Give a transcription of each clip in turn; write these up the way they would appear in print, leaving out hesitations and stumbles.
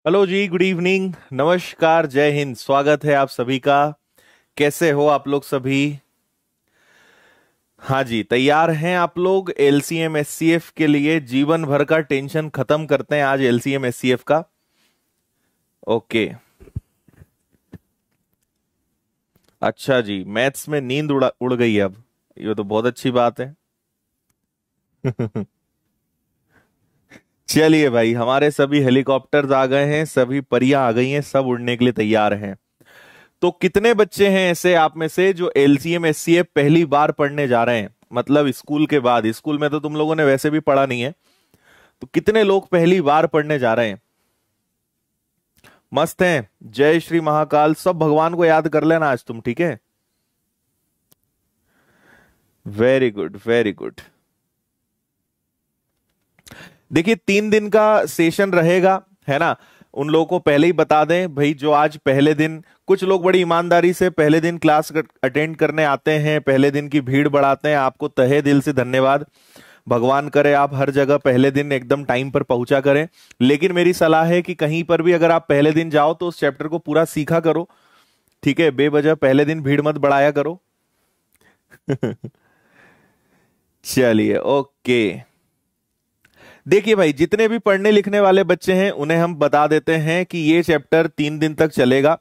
Hello जी, good evening, नमस्कार, जय हिंद। स्वागत है आप सभी का। कैसे हो आप लोग सभी? हाँ जी, तैयार हैं आप लोग एलसीएम एससीएफ के लिए? जीवन भर का टेंशन खत्म करते हैं आज एलसीएम एससीएफ का। ओके। अच्छा जी, मैथ्स में नींद उड़ गई है अब। ये तो बहुत अच्छी बात है। चलिए भाई, हमारे सभी हेलीकॉप्टर्स आ गए हैं, सभी परियां आ गई हैं, सब उड़ने के लिए तैयार हैं। तो कितने बच्चे हैं ऐसे आप में से जो एलसीएम एससीएफ पहली बार पढ़ने जा रहे हैं? मतलब स्कूल के बाद। स्कूल में तो तुम लोगों ने वैसे भी पढ़ा नहीं है, तो कितने लोग पहली बार पढ़ने जा रहे हैं? मस्त हैं। जय श्री महाकाल। सब भगवान को याद कर लेना आज तुम, ठीक है? Very good, very good. देखिए, 3 दिन का सेशन रहेगा, है ना? उन लोगों को पहले ही बता दें भाई, जो आज पहले दिन, कुछ लोग बड़ी ईमानदारी से पहले दिन क्लास अटेंड करने आते हैं, पहले दिन की भीड़ बढ़ाते हैं, आपको तहे दिल से धन्यवाद। भगवान करे आप हर जगह पहले दिन एकदम टाइम पर पहुंचा करें। लेकिन मेरी सलाह है कि कहीं पर भी अगर आप पहले दिन जाओ तो उस चैप्टर को पूरा सीखा करो, ठीक है? बेवजह पहले दिन भीड़ मत बढ़ाया करो। चलिए, ओके। देखिए भाई, जितने भी पढ़ने लिखने वाले बच्चे हैं उन्हें हम बता देते हैं कि ये चैप्टर 3 दिन तक चलेगा।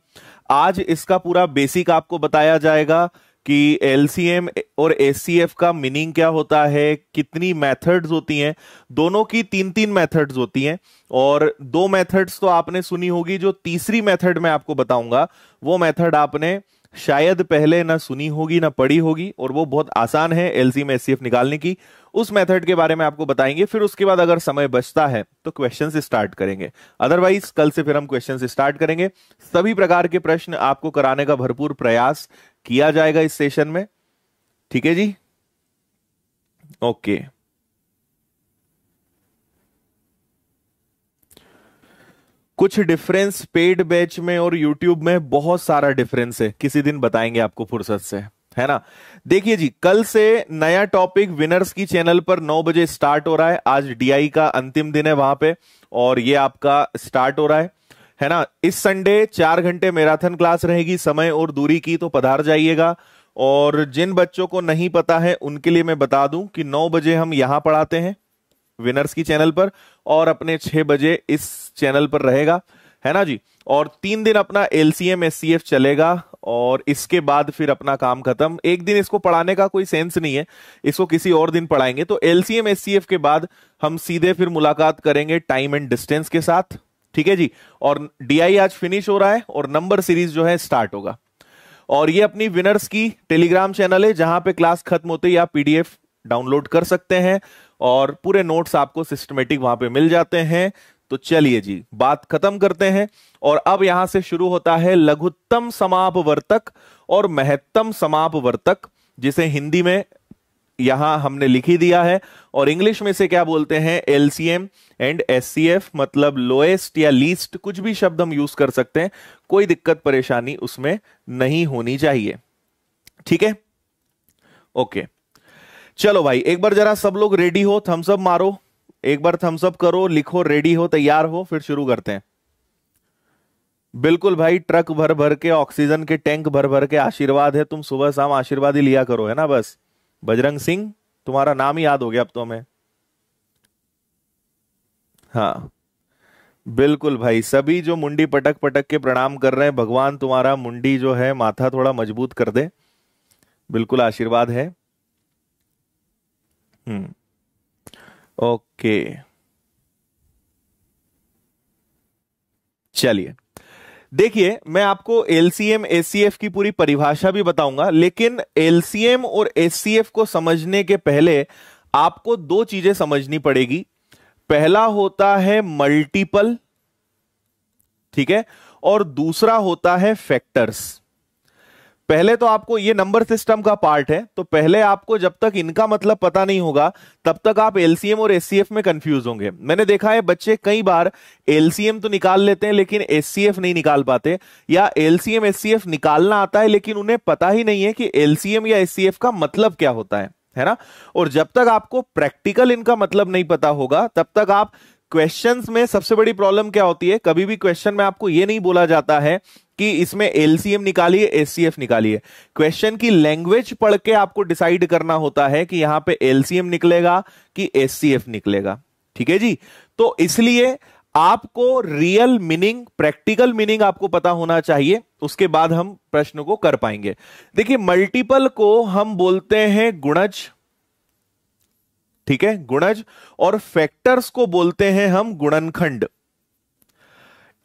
आज इसका पूरा बेसिक आपको बताया जाएगा कि एलसीएम और एचसीएफ का मीनिंग क्या होता है, कितनी मेथड्स होती हैं। दोनों की 3-3 मेथड्स होती हैं, और 2 मेथड्स तो आपने सुनी होगी। जो तीसरी मेथड मैं आपको बताऊंगा वो मेथड आपने शायद पहले ना सुनी होगी ना पढ़ी होगी, और वो बहुत आसान है एलसीएम एचसीएफ निकालने की। उस मेथड के बारे में आपको बताएंगे। फिर उसके बाद अगर समय बचता है तो क्वेश्चंस स्टार्ट करेंगे। अदरवाइज कल से फिर हम क्वेश्चंस स्टार्ट करेंगे। सभी प्रकार के प्रश्न आपको कराने का भरपूर प्रयास किया जाएगा इस सेशन में, ठीक है जी? ओके। कुछ डिफरेंस पेड बैच में और यूट्यूब में बहुत सारा डिफरेंस है, किसी दिन बताएंगे आपको फुर्सत से, है ना? देखिए जी, कल से नया टॉपिक विनर्स की चैनल पर 9 बजे स्टार्ट हो रहा है। आज डीआई का अंतिम दिन है वहां पे, और ये आपका स्टार्ट हो रहा है ना? इस संडे 4 घंटे मैराथन क्लास रहेगी, समय और दूरी की, तो पधार जाइएगा। और जिन बच्चों को नहीं पता है उनके लिए मैं बता दूं कि 9 बजे हम यहां पढ़ाते हैं विनर्स की चैनल पर, और अपने 6 बजे इस चैनल पर रहेगा, है ना जी? और 3 दिन अपना एलसीएम एससीएफ चलेगा, और इसके बाद फिर अपना काम खत्म। एक दिन इसको पढ़ाने का कोई सेंस नहीं है, इसको किसी और दिन पढ़ाएंगे। तो एलसीएम एससीएफ के बाद हम सीधे फिर मुलाकात करेंगे टाइम एंड डिस्टेंस के साथ, ठीक है जी? और डीआई आज फिनिश हो रहा है और नंबर सीरीज जो है स्टार्ट होगा। और ये अपनी विनर्स की टेलीग्राम चैनल है, जहां पे क्लास खत्म होते ही आप पीडीएफ डाउनलोड कर सकते हैं, और पूरे नोट्स आपको सिस्टमेटिक वहां पे मिल जाते हैं। तो चलिए जी, बात खत्म करते हैं। और अब यहां से शुरू होता है लघुत्तम समापवर्तक और महत्तम समापवर्तक, जिसे हिंदी में यहां हमने लिख ही दिया है, और इंग्लिश में से क्या बोलते हैं? एलसीएम एंड एचसीएफ, मतलब लोएस्ट या लीस्ट, कुछ भी शब्द हम यूज कर सकते हैं, कोई दिक्कत परेशानी उसमें नहीं होनी चाहिए, ठीक है? ओके। चलो भाई, एक बार जरा सब लोग रेडी हो, थम्स अप मारो, एक बार थम्स अप करो, लिखो रेडी हो, तैयार हो, फिर शुरू करते हैं। बिल्कुल भाई, ट्रक भर भर के, ऑक्सीजन के टैंक भर भर के आशीर्वाद है। तुम सुबह शाम आशीर्वाद ही लिया करो, है ना? बस बजरंग सिंह, तुम्हारा नाम ही याद हो गया अब तो हमें। हाँ, बिल्कुल भाई, सभी जो मुंडी पटक पटक के प्रणाम कर रहे हैं, भगवान तुम्हारा मुंडी जो है, माथा थोड़ा मजबूत कर दे। बिल्कुल आशीर्वाद है। हम्म। ओके, चलिए। देखिए, मैं आपको एलसीएम एचसीएफ की पूरी परिभाषा भी बताऊंगा, लेकिन एलसीएम और एचसीएफ को समझने के पहले आपको 2 चीजें समझनी पड़ेगी। पहला होता है मल्टीपल, ठीक है? और दूसरा होता है फैक्टर्स। पहले तो आपको, ये नंबर सिस्टम का पार्ट है, तो पहले आपको जब तक इनका मतलब पता नहीं होगा तब तक आप एलसीएम और एचसीएफ में कंफ्यूज होंगे। मैंने देखा है बच्चे कई बार एलसीएम तो निकाल लेते हैं लेकिन एचसीएफ नहीं निकाल पाते, या एलसीएम एचसीएफ निकालना आता है लेकिन उन्हें पता ही नहीं है कि एलसीएम या एचसीएफ का मतलब क्या होता है ना? और जब तक आपको प्रैक्टिकल इनका मतलब नहीं पता होगा तब तक आप क्वेश्चंस में सबसे बड़ी प्रॉब्लम क्या होती है, कभी भी क्वेश्चन में आपको यह नहीं बोला जाता है कि इसमें एलसीएम निकालिए, एचसीएफ निकालिए। क्वेश्चन की लैंग्वेज पढ़ के आपको डिसाइड करना होता है कि यहां पे एलसीएम निकलेगा कि एचसीएफ निकलेगा। ठीक है जी। तो इसलिए आपको रियल मीनिंग, प्रैक्टिकल मीनिंग आपको पता होना चाहिए, उसके बाद हम प्रश्न को कर पाएंगे। देखिए, मल्टीपल को हम बोलते हैं गुणज, ठीक है, गुणज, और फैक्टर्स को बोलते हैं हम गुणनखंड।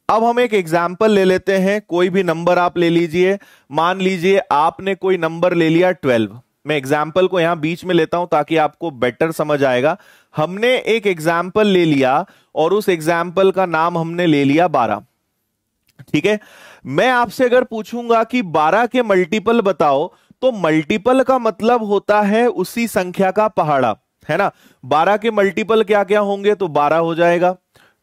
अब हम एक एग्जाम्पल ले लेते हैं, कोई भी नंबर आप ले लीजिए। मान लीजिए आपने कोई नंबर ले लिया 12। मैं एग्जाम्पल को यहां बीच में लेता हूं ताकि आपको बेटर समझ आएगा। हमने एक एग्जाम्पल ले लिया और उस एग्जाम्पल का नाम हमने ले लिया 12। ठीक है, मैं आपसे अगर पूछूंगा कि 12 के मल्टीपल बताओ, तो मल्टीपल का मतलब होता है उसी संख्या का पहाड़ा, है ना। 12 के मल्टीपल क्या क्या होंगे, तो 12 हो जाएगा,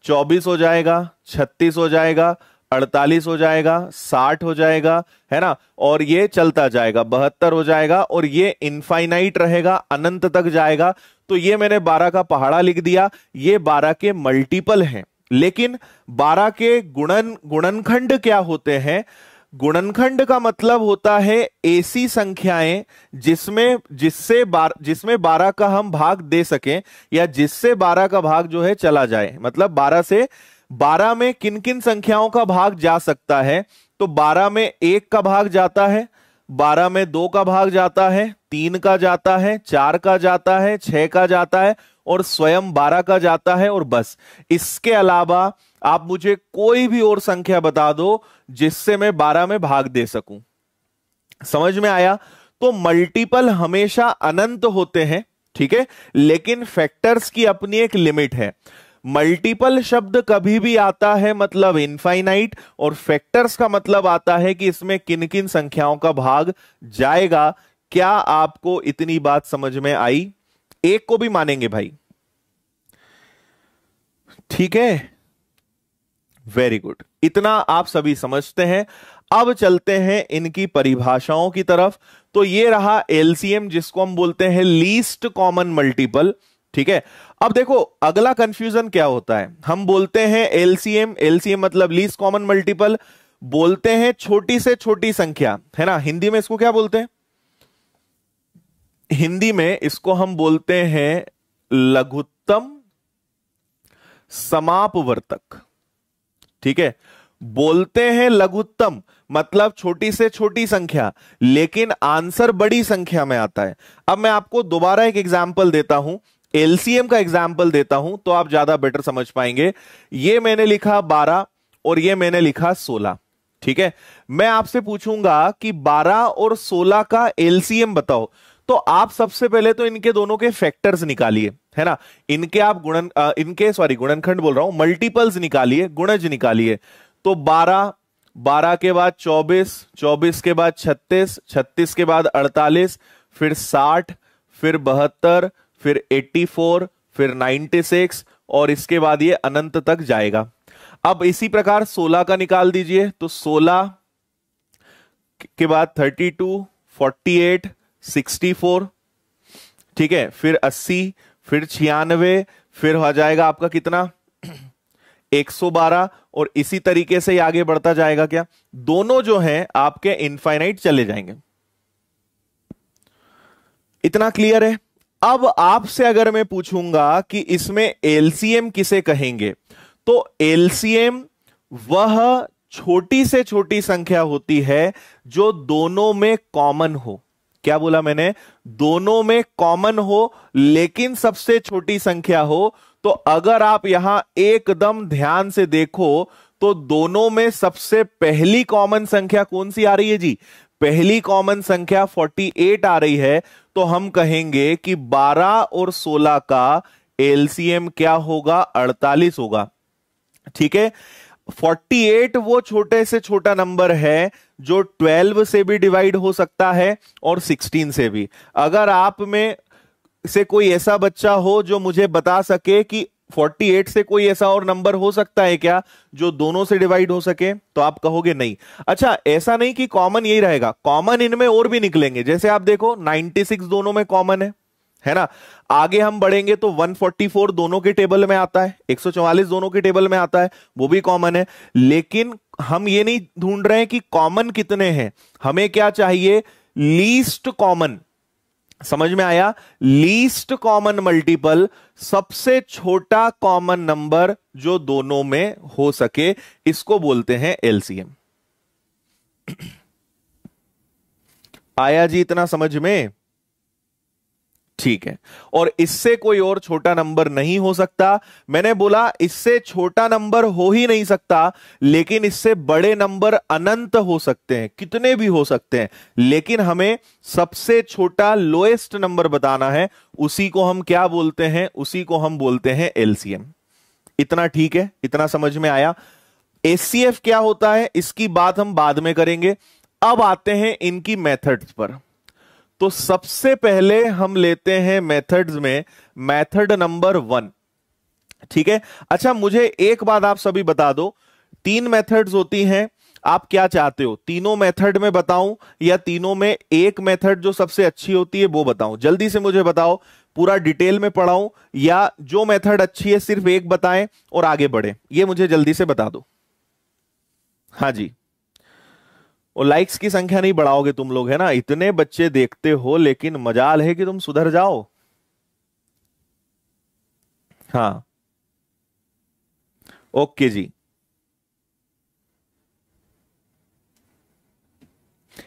24 हो जाएगा, 36 हो जाएगा, 48 हो जाएगा, 60 हो जाएगा, है ना, और ये चलता जाएगा, 72 हो जाएगा, और ये इनफाइनाइट रहेगा, अनंत तक जाएगा। तो ये मैंने 12 का पहाड़ा लिख दिया, ये 12 के मल्टीपल हैं। लेकिन 12 के गुणनखंड क्या होते हैं? गुणनखंड का मतलब होता है ऐसी संख्याएं जिसमें 12 का हम भाग दे सकें, या जिससे 12 का भाग जो है चला जाए। मतलब 12 में किन किन संख्याओं का भाग जा सकता है, तो 12 में 1 का भाग जाता है, 12 में 2 का भाग जाता है, 3 का जाता है, 4 का जाता है, 6 का जाता है, और स्वयं 12 का जाता है, और बस। इसके अलावा आप मुझे कोई भी और संख्या बता दो जिससे मैं 12 में भाग दे सकूं। समझ में आया? तो मल्टीपल हमेशा अनंत होते हैं, ठीक है, लेकिन फैक्टर्स की अपनी एक लिमिट है। मल्टीपल शब्द कभी भी आता है मतलब इनफाइनाइट, और फैक्टर्स का मतलब आता है कि इसमें किन किन संख्याओं का भाग जाएगा। क्या आपको इतनी बात समझ में आई? एक को भी मानेंगे भाई? ठीक है, वेरी गुड, इतना आप सभी समझते हैं। अब चलते हैं इनकी परिभाषाओं की तरफ। तो ये रहा एलसीएम, जिसको हम बोलते हैं लीस्ट कॉमन मल्टीपल। ठीक है, अब देखो अगला कंफ्यूजन क्या होता है। हम बोलते हैं एलसीएम, एलसीएम मतलब लीस्ट कॉमन मल्टीपल, बोलते हैं छोटी से छोटी संख्या, है ना। हिंदी में इसको क्या बोलते हैं? हिंदी में इसको हम बोलते हैं लघुत्तम समापवर्तक। ठीक है, बोलते हैं लघुत्तम मतलब छोटी से छोटी संख्या, लेकिन आंसर बड़ी संख्या में आता है। अब मैं आपको दोबारा एक एग्जांपल देता हूं, एलसीएम का एग्जांपल देता हूं, तो आप ज्यादा बेटर समझ पाएंगे। ये मैंने लिखा 12 और ये मैंने लिखा 16। ठीक है, मैं आपसे पूछूंगा कि 12 और 16 का एलसीएम बताओ, तो आप सबसे पहले तो इनके दोनों के फैक्टर्स निकालिए, है ना। इनके आप गुणनखंड बोल रहा हूं, मल्टीपल्स निकालिए, गुणज निकालिए। तो 12 के बाद 24 के बाद 36 के बाद 48, फिर 60, फिर 72, फिर 84, फिर 96, और इसके बाद ये अनंत तक जाएगा। अब इसी प्रकार 16 का निकाल दीजिए, तो 16 के बाद 32, 48, 64, ठीक है, फिर 80, फिर 96, फिर हो जाएगा आपका कितना 112, और इसी तरीके से आगे बढ़ता जाएगा। क्या दोनों जो हैं आपके इनफाइनाइट चले जाएंगे। इतना क्लियर है? अब आपसे अगर मैं पूछूंगा कि इसमें एलसीएम किसे कहेंगे, तो एलसीएम वह छोटी से छोटी संख्या होती है जो दोनों में कॉमन हो। क्या बोला मैंने? दोनों में कॉमन हो, लेकिन सबसे छोटी संख्या हो। तो अगर आप यहां एकदम ध्यान से देखो तो दोनों में सबसे पहली कॉमन संख्या कौन सी आ रही है जी? पहली कॉमन संख्या 48 आ रही है। तो हम कहेंगे कि 12 और 16 का एलसीएम क्या होगा? 48 होगा। ठीक है, 48 वो छोटे से छोटा नंबर है जो 12 से भी डिवाइड हो सकता है और 16 से भी। अगर आप में से कोई ऐसा बच्चा हो जो मुझे बता सके कि 48 से कोई ऐसा और नंबर हो सकता है क्या जो दोनों से डिवाइड हो सके, तो आप कहोगे नहीं। अच्छा, ऐसा नहीं कि कॉमन यही रहेगा, कॉमन इनमें और भी निकलेंगे। जैसे आप देखो 96 दोनों में कॉमन है ना। आगे हम बढ़ेंगे तो 144 दोनों के टेबल में आता है, 144 दोनों के टेबल में आता है, वो भी कॉमन है। लेकिन हम ये नहीं ढूंढ रहे हैं कि कॉमन कितने हैं, हमें क्या चाहिए, लीस्ट कॉमन। समझ में आया, लीस्ट कॉमन मल्टीपल, सबसे छोटा कॉमन नंबर जो दोनों में हो सके, इसको बोलते हैं एलसीएम। आया जी इतना समझ में? ठीक है। और इससे कोई और छोटा नंबर नहीं हो सकता। मैंने बोला इससे छोटा नंबर हो ही नहीं सकता, लेकिन इससे बड़े नंबर अनंत हो सकते हैं, कितने भी हो सकते हैं, लेकिन हमें सबसे छोटा लोएस्ट नंबर बताना है, उसी को हम क्या बोलते हैं, उसी को हम बोलते हैं एलसीएम। इतना ठीक है, इतना समझ में आया। एचसीएफ क्या होता है इसकी बात हम बाद में करेंगे। अब आते हैं इनकी मेथड्स पर। तो सबसे पहले हम लेते हैं मेथड्स में मेथड नंबर 1। ठीक है। अच्छा, मुझे एक बात आप सभी बता दो, 3 मेथड्स होती हैं, आप क्या चाहते हो, तीनों मेथड में बताऊं या तीनों में एक मेथड जो सबसे अच्छी होती है वो बताऊं? जल्दी से मुझे बताओ, पूरा डिटेल में पढ़ाऊं या जो मेथड अच्छी है सिर्फ एक बताएं और आगे बढ़े, ये मुझे जल्दी से बता दो। हाँ जी। और लाइक्स की संख्या नहीं बढ़ाओगे तुम लोग, है ना, इतने बच्चे देखते हो, लेकिन मजाल है कि तुम सुधर जाओ। हाँ, ओके जी।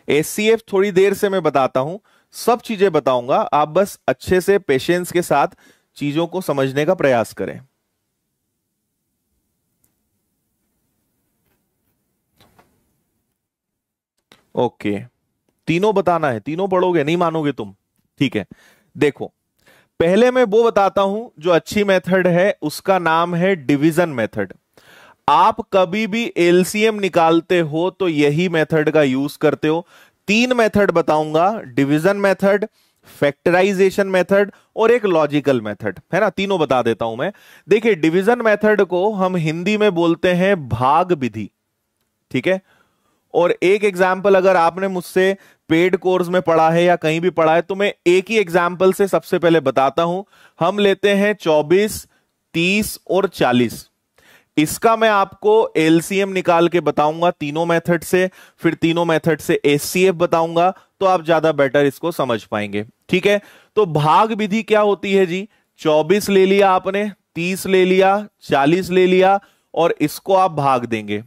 एचसीएफ थोड़ी देर से मैं बताता हूं, सब चीजें बताऊंगा, आप बस अच्छे से पेशेंस के साथ चीजों को समझने का प्रयास करें। ओके, तीनों बताना है, तीनों पढ़ोगे, नहीं मानोगे तुम? ठीक है। देखो, पहले मैं वो बताता हूं जो अच्छी मेथड है, उसका नाम है डिवीजन मेथड। आप कभी भी एलसीएम निकालते हो तो यही मेथड का यूज करते हो। 3 मेथड बताऊंगा, डिवीजन मेथड, फैक्टराइजेशन मेथड और एक लॉजिकल मेथड, है ना, तीनों बता देता हूं मैं। देखिए, डिवीजन मेथड को हम हिंदी में बोलते हैं भाग विधि। ठीक है। और एक एग्जाम्पल अगर आपने मुझसे पेड कोर्स में पढ़ा है या कहीं भी पढ़ा है तो मैं एक ही एग्जाम्पल से सबसे पहले बताता हूं। हम लेते हैं 24, 30 और 40। इसका मैं आपको एलसीएम निकाल के बताऊंगा तीनों मेथड से, फिर तीनों मेथड से एचसीएफ बताऊंगा, तो आप ज्यादा बेटर इसको समझ पाएंगे। ठीक है। तो भाग विधि क्या होती है जी, 24 ले लिया आपने, 30 ले लिया, 40 ले लिया और इसको आप भाग देंगे।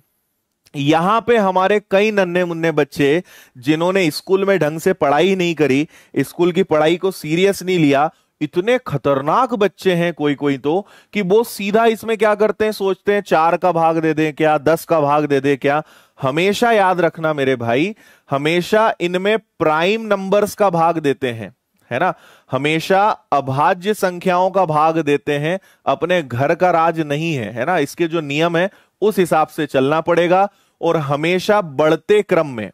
यहां पे हमारे कई नन्हे मुन्ने बच्चे जिन्होंने स्कूल में ढंग से पढ़ाई नहीं करी, स्कूल की पढ़ाई को सीरियस नहीं लिया, इतने खतरनाक बच्चे हैं कोई कोई तो, कि वो सीधा इसमें क्या करते हैं, सोचते हैं 4 का भाग दे दें क्या, 10 का भाग दे दें क्या। हमेशा याद रखना मेरे भाई, हमेशा इनमें प्राइम नंबर्स का भाग देते हैं, है ना, हमेशा अभाज्य संख्याओं का भाग देते हैं, अपने घर का राज नहीं है, है ना, इसके जो नियम है उस हिसाब से चलना पड़ेगा। और हमेशा बढ़ते क्रम में,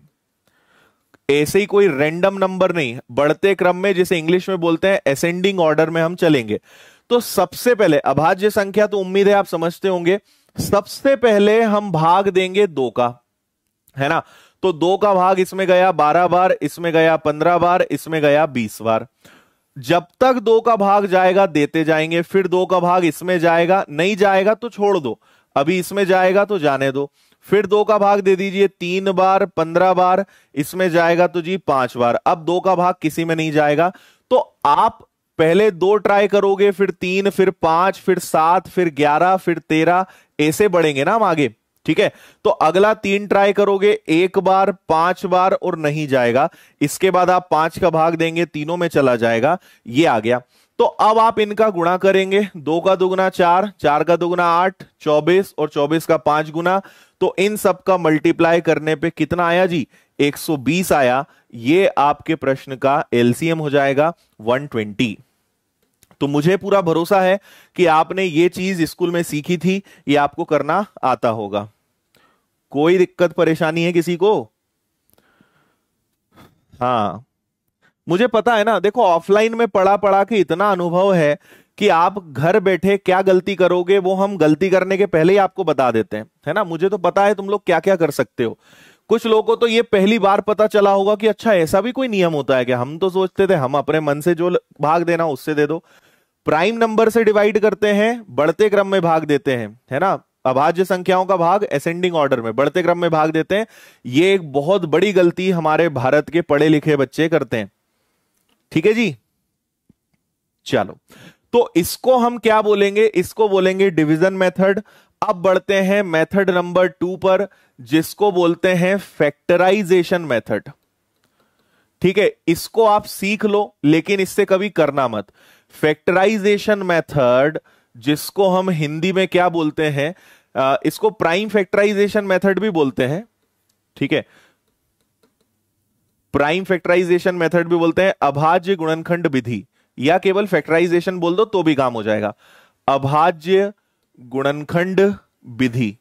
ऐसे ही कोई रैंडम नंबर नहीं, बढ़ते क्रम में, जिसे इंग्लिश में बोलते हैं असेंडिंग ऑर्डर में हम चलेंगे। तो सबसे पहले अभाज्य संख्या तो उम्मीद है आप समझते होंगे, सबसे पहले हम भाग देंगे 2 का, है ना। तो 2 का भाग इसमें गया 12 बार, इसमें गया 15 बार, इसमें गया 20 बार। जब तक 2 का भाग जाएगा देते जाएंगे, फिर 2 का भाग इसमें जाएगा, नहीं जाएगा तो छोड़ दो, अभी इसमें जाएगा तो जाने दो, फिर 2 का भाग दे दीजिए 3 बार, 15 बार, इसमें जाएगा तो जी 5 बार। अब 2 का भाग किसी में नहीं जाएगा, तो आप पहले 2 ट्राई करोगे, फिर 3, फिर 5, फिर 7, फिर 11, फिर 13, ऐसे बढ़ेंगे ना हम आगे। ठीक है। तो अगला 3 ट्राई करोगे, 1 बार, 5 बार और नहीं जाएगा, इसके बाद आप 5 का भाग देंगे, तीनों में चला जाएगा, ये आ गया। तो अब आप इनका गुणा करेंगे, 2 का दुगुना 4, 4 का दुगुना 8, 24 और 24 का 5 गुना, तो इन सब का मल्टीप्लाई करने पे कितना आया जी, 120 आया। ये आपके प्रश्न का एलसीएम हो जाएगा 120। तो मुझे पूरा भरोसा है कि आपने ये चीज स्कूल में सीखी थी, ये आपको करना आता होगा। कोई दिक्कत परेशानी है किसी को? हाँ, मुझे पता है ना, देखो ऑफलाइन में पढ़ा पढ़ा के इतना अनुभव है कि आप घर बैठे क्या गलती करोगे वो हम गलती करने के पहले ही आपको बता देते हैं, है ना। मुझे तो पता है तुम लोग क्या क्या कर सकते हो। कुछ लोगों को तो ये पहली बार पता चला होगा कि अच्छा ऐसा भी कोई नियम होता है कि हम तो सोचते थे हम अपने मन से जो भाग देना उससे दे दो। प्राइम नंबर से डिवाइड करते हैं, बढ़ते क्रम में भाग देते हैं, है ना। अभाज्य संख्याओं का भाग असेंडिंग ऑर्डर में, बढ़ते क्रम में भाग देते हैं। ये एक बहुत बड़ी गलती हमारे भारत के पढ़े लिखे बच्चे करते हैं। ठीक है जी, चलो तो इसको हम क्या बोलेंगे, इसको बोलेंगे डिवीजन मेथड। अब बढ़ते हैं मेथड नंबर 2 पर, जिसको बोलते हैं फैक्टराइजेशन मेथड। ठीक है, इसको आप सीख लो लेकिन इससे कभी करना मत। फैक्टराइजेशन मेथड, जिसको हम हिंदी में क्या बोलते हैं, इसको प्राइम फैक्टराइजेशन मेथड भी बोलते हैं। ठीक है, प्राइम फैक्टराइजेशन मेथड भी बोलते हैं, अभाज्य गुणनखंड विधि, या केवल फैक्टराइजेशन बोल दो तो भी काम हो जाएगा। अभाज्य गुणनखंड विधि,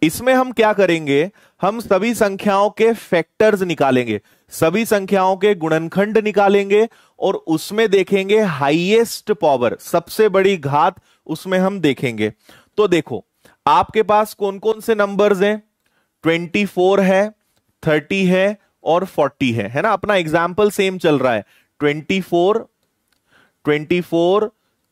इसमें हम क्या करेंगे, हम सभी संख्याओं के फैक्टर्स निकालेंगे, सभी संख्याओं के गुणनखंड निकालेंगे और उसमें देखेंगे हाईएस्ट पावर, सबसे बड़ी घात, उसमें हम देखेंगे। तो देखो आपके पास कौन कौन से नंबर्स हैं, 24 है, 30 है और 40 है ना। अपना एग्जाम्पल सेम चल रहा है, 24,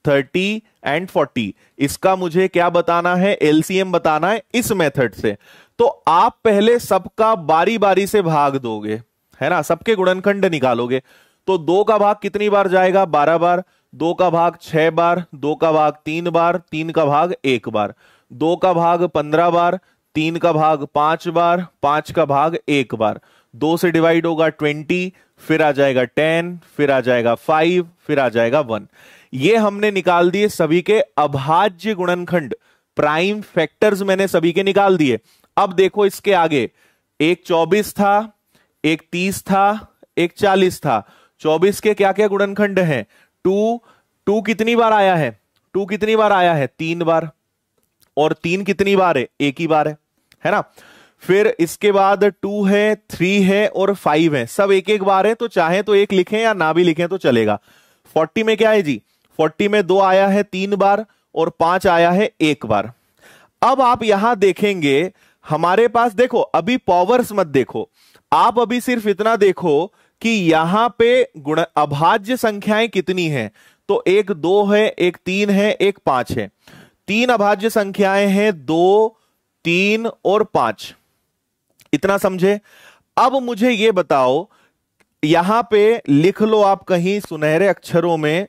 30 एंड 40। इसका मुझे क्या बताना है, एलसीएम बताना है इस मेथड से। तो आप पहले सबका बारी बारी से भाग दोगे, है ना, सबके गुणनखंड निकालोगे। तो 2 का भाग कितनी बार जाएगा, 12 बार, 2 का भाग 6 बार, 2 का भाग 3 बार, 3 का भाग 1 बार, 2 का भाग 15 बार, 3 का भाग 5 बार, 5 का भाग 1 बार, 2 से डिवाइड होगा 20, फिर आ जाएगा 10, फिर आ जाएगा 5, फिर आ जाएगा 1। ये हमने निकाल दिए सभी के अभाज्य गुणनखंड, प्राइम फैक्टर्स मैंने सभी के निकाल दिए। अब देखो इसके आगे, एक 24 था, एक 30 था, एक 40 था। 24 के क्या क्या गुणनखंड हैं, 2 कितनी बार आया है, 2 कितनी बार आया है, 3 बार, और 3 कितनी बार है, 1 ही बार है ना। फिर इसके बाद 2 है, 3 है और 5 है, सब एक एक बार है, तो चाहे तो 1 लिखें या ना भी लिखें तो चलेगा। 40 में क्या है जी, 40 में 2 आया है 3 बार और 5 आया है 1 बार। अब आप यहां देखेंगे हमारे पास, देखो अभी पावर्स मत देखो, आप अभी सिर्फ इतना देखो कि यहां पे गुण अभाज्य संख्याएं कितनी हैं। तो एक 2 है, एक 3 है, एक 5 है, 3 अभाज्य संख्याएं हैं, 2, 3 और 5। इतना समझे। अब मुझे यह बताओ, यहां पे लिख लो आप कहीं सुनहरे अक्षरों में,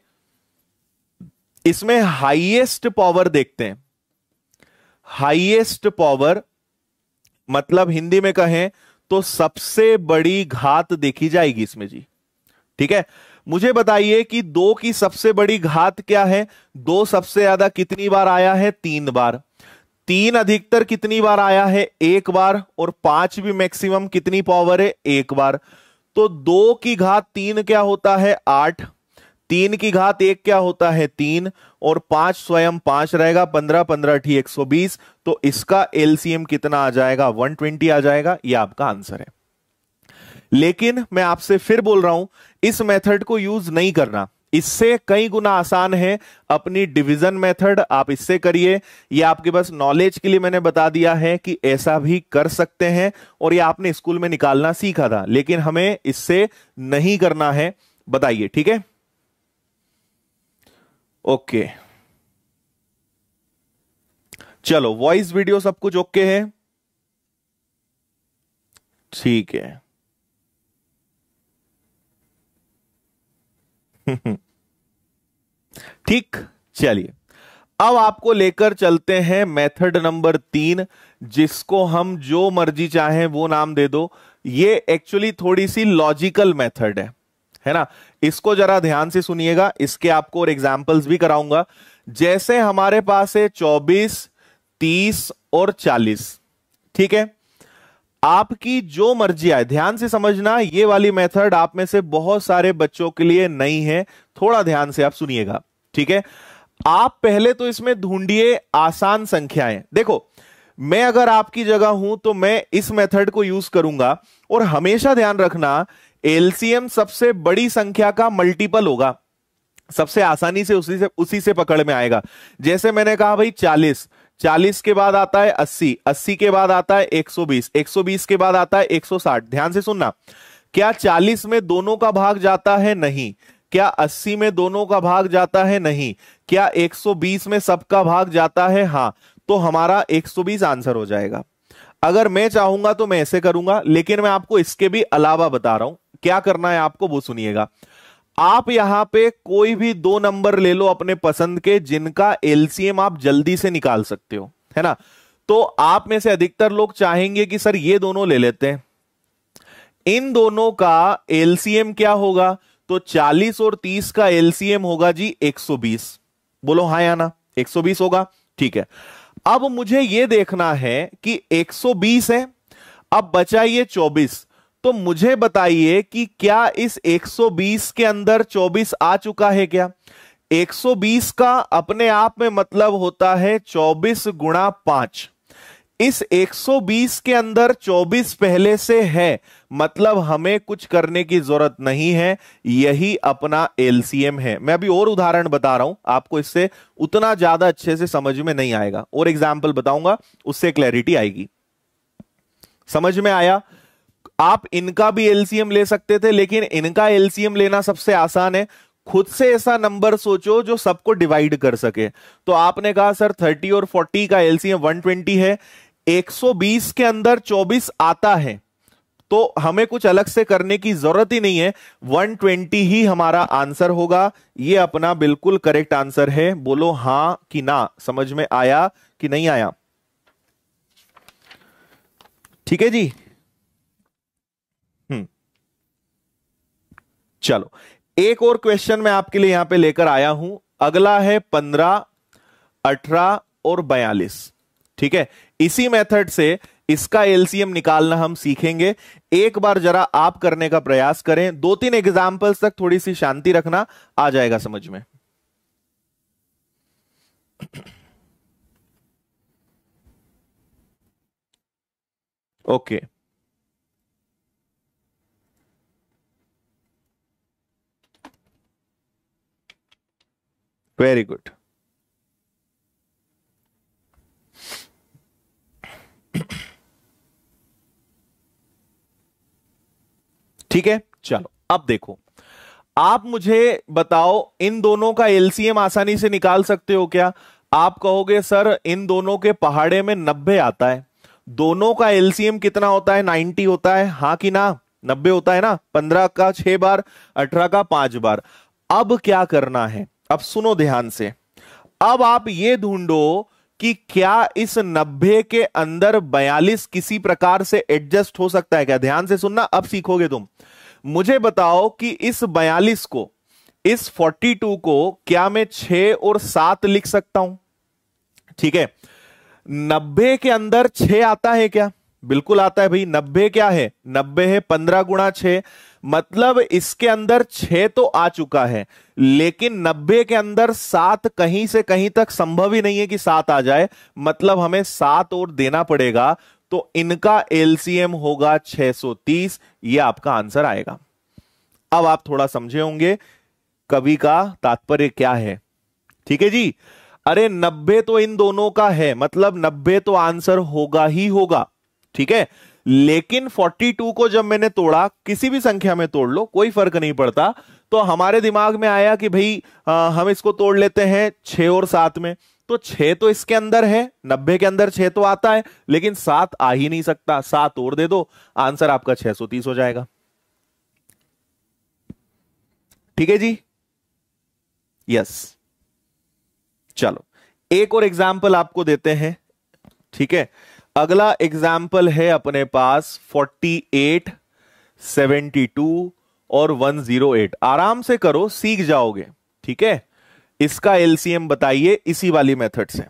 इसमें हाईएस्ट पावर देखते हैं। हाईएस्ट पावर मतलब हिंदी में कहें तो सबसे बड़ी घात देखी जाएगी इसमें जी। ठीक है, मुझे बताइए कि 2 की सबसे बड़ी घात क्या है, 2 सबसे ज्यादा कितनी बार आया है, 3 बार। 3 अधिकतर कितनी बार आया है, 1 बार, और 5 भी मैक्सिमम कितनी पावर है, 1 बार। तो 2 की घात 3 क्या होता है, 8, 3 की घात 1 क्या होता है, 3, और 5 स्वयं 5 रहेगा, 15 15 ठी 120। तो इसका एलसीएम कितना आ जाएगा, 120 आ जाएगा। यह आपका आंसर है। लेकिन मैं आपसे फिर बोल रहा हूं, इस मेथड को यूज नहीं करना, इससे कई गुना आसान है अपनी डिवीजन मेथड, आप इससे करिए। ये आपके बस नॉलेज के लिए मैंने बता दिया है कि ऐसा भी कर सकते हैं, और ये आपने स्कूल में निकालना सीखा था, लेकिन हमें इससे नहीं करना है। बताइए, ठीक है, ओके। चलो, वॉइस वीडियो सब कुछ ओके है, ठीक है। ठीक, चलिए अब आपको लेकर चलते हैं मेथड नंबर 3, जिसको हम जो मर्जी चाहें वो नाम दे दो। ये एक्चुअली थोड़ी सी लॉजिकल मेथड है ना। इसको जरा ध्यान से सुनिएगा, इसके आपको और एग्जांपल्स भी कराऊंगा। जैसे हमारे पास है 24, 30 और 40, ठीक है। आपकी जो मर्जी आए, ध्यान से समझना, ये वाली मेथड आप में से बहुत सारे बच्चों के लिए नई है, थोड़ा ध्यान से आप सुनिएगा, ठीक है। आप पहले तो इसमें ढूंढिए आसान संख्याएं। देखो, मैं अगर आपकी जगह हूं तो मैं इस मेथड को यूज करूंगा, और हमेशा ध्यान रखना एलसीएम सबसे बड़ी संख्या का मल्टीपल होगा। सबसे आसानी से उसी से पकड़ में आएगा। जैसे मैंने कहा भाई 40, 40 के बाद आता है 80, 80 के बाद आता है 120, 120 के बाद आता है 160। ध्यान से सुनना, क्या 40 में दोनों का भाग जाता है? नहीं। क्या 80 में दोनों का भाग जाता है? नहीं। क्या 120 में सबका भाग जाता है? हां। तो हमारा 120 आंसर हो जाएगा। अगर मैं चाहूंगा तो मैं ऐसे करूंगा, लेकिन मैं आपको इसके भी अलावा बता रहा हूं क्या करना है आपको, वो सुनिएगा। आप यहां पे कोई भी दो नंबर ले लो अपने पसंद के, जिनका एलसीएम आप जल्दी से निकाल सकते हो, है ना। तो आप में से अधिकतर लोग चाहेंगे कि सर ये दोनों ले लेते हैं, इन दोनों का एलसीएम क्या होगा? तो 40 और 30 का एलसीएम होगा जी 120। बोलो हाँ या ना? 120 होगा, ठीक है। अब मुझे यह देखना है कि 120 है, अब बचा ये 24। तो मुझे बताइए कि क्या इस 120 के अंदर 24 आ चुका है क्या? 120 का अपने आप में मतलब होता है 24 गुणा 5। इस 120 के अंदर 24 पहले से है, मतलब हमें कुछ करने की जरूरत नहीं है, यही अपना एलसीएम है। मैं अभी और उदाहरण बता रहा हूं आपको, इससे उतना ज्यादा अच्छे से समझ में नहीं आएगा, और एग्जाम्पल बताऊंगा, उससे क्लैरिटी आएगी। समझ में आया? आप इनका भी एलसीएम ले सकते थे, लेकिन इनका एलसीएम लेना सबसे आसान है। खुद से ऐसा नंबर सोचो जो सबको डिवाइड कर सके। तो आपने कहा सर 30 और 40 का एलसीएम 120 है, 120 के अंदर 24 आता है, तो हमें कुछ अलग से करने की जरूरत ही नहीं है, 120 ही हमारा आंसर होगा। यह अपना बिल्कुल करेक्ट आंसर है। बोलो हां कि ना? समझ में आया कि नहीं आया? ठीक है जी। चलो, एक और क्वेश्चन मैं आपके लिए यहां पे लेकर आया हूं। अगला है 15, 18 और 42। ठीक है, इसी मेथड से इसका एलसीएम निकालना हम सीखेंगे। एक बार जरा आप करने का प्रयास करें, 2-3 एग्जाम्पल्स तक थोड़ी सी शांति रखना, आ जाएगा समझ में। Okay, very good. ठीक है, चलो अब देखो, आप मुझे बताओ इन दोनों का एलसीएम आसानी से निकाल सकते हो क्या? आप कहोगे सर इन दोनों के पहाड़े में 90 आता है, दोनों का एलसीएम कितना होता है? 90 होता है, हां कि ना? 90 होता है ना, 15 का 6 बार, 18 का 5 बार। अब क्या करना है? अब सुनो ध्यान से। अब आप ये ढूंढो कि क्या इस 90 के अंदर 42 किसी प्रकार से एडजस्ट हो सकता है क्या? ध्यान से सुनना, अब सीखोगे तुम। मुझे बताओ कि इस 42 को, इस 42 को क्या मैं 6 और 7 लिख सकता हूं? ठीक है, 90 के अंदर 6 आता है क्या? बिल्कुल आता है भाई। 90 क्या है? 90 है 15 गुणा 6, मतलब इसके अंदर 6 तो आ चुका है, लेकिन 90 के अंदर 7 कहीं से कहीं तक संभव ही नहीं है कि 7 आ जाए, मतलब हमें 7 और देना पड़ेगा। तो इनका एलसीएम होगा 630, यह आपका आंसर आएगा। अब आप थोड़ा समझे होंगे कवि का तात्पर्य क्या है। ठीक है जी। अरे 90 तो इन दोनों का है, मतलब 90 तो आंसर होगा ही होगा। ठीक है, लेकिन 42 को जब मैंने तोड़ा, किसी भी संख्या में तोड़ लो कोई फर्क नहीं पड़ता, तो हमारे दिमाग में आया कि भाई हम इसको तोड़ लेते हैं 6 और 7 में। तो 6 तो इसके अंदर है, 90 के अंदर 6 तो आता है, लेकिन 7 आ ही नहीं सकता। 7 और दे दो, आंसर आपका 630 हो जाएगा। ठीक है जी, यस। चलो, एक और एग्जाम्पल आपको देते हैं। ठीक है, अगला एग्जाम्पल है अपने पास 48, 72 और 108। आराम से करो, सीख जाओगे। ठीक है, इसका एलसीएम बताइए इसी वाली मेथड से।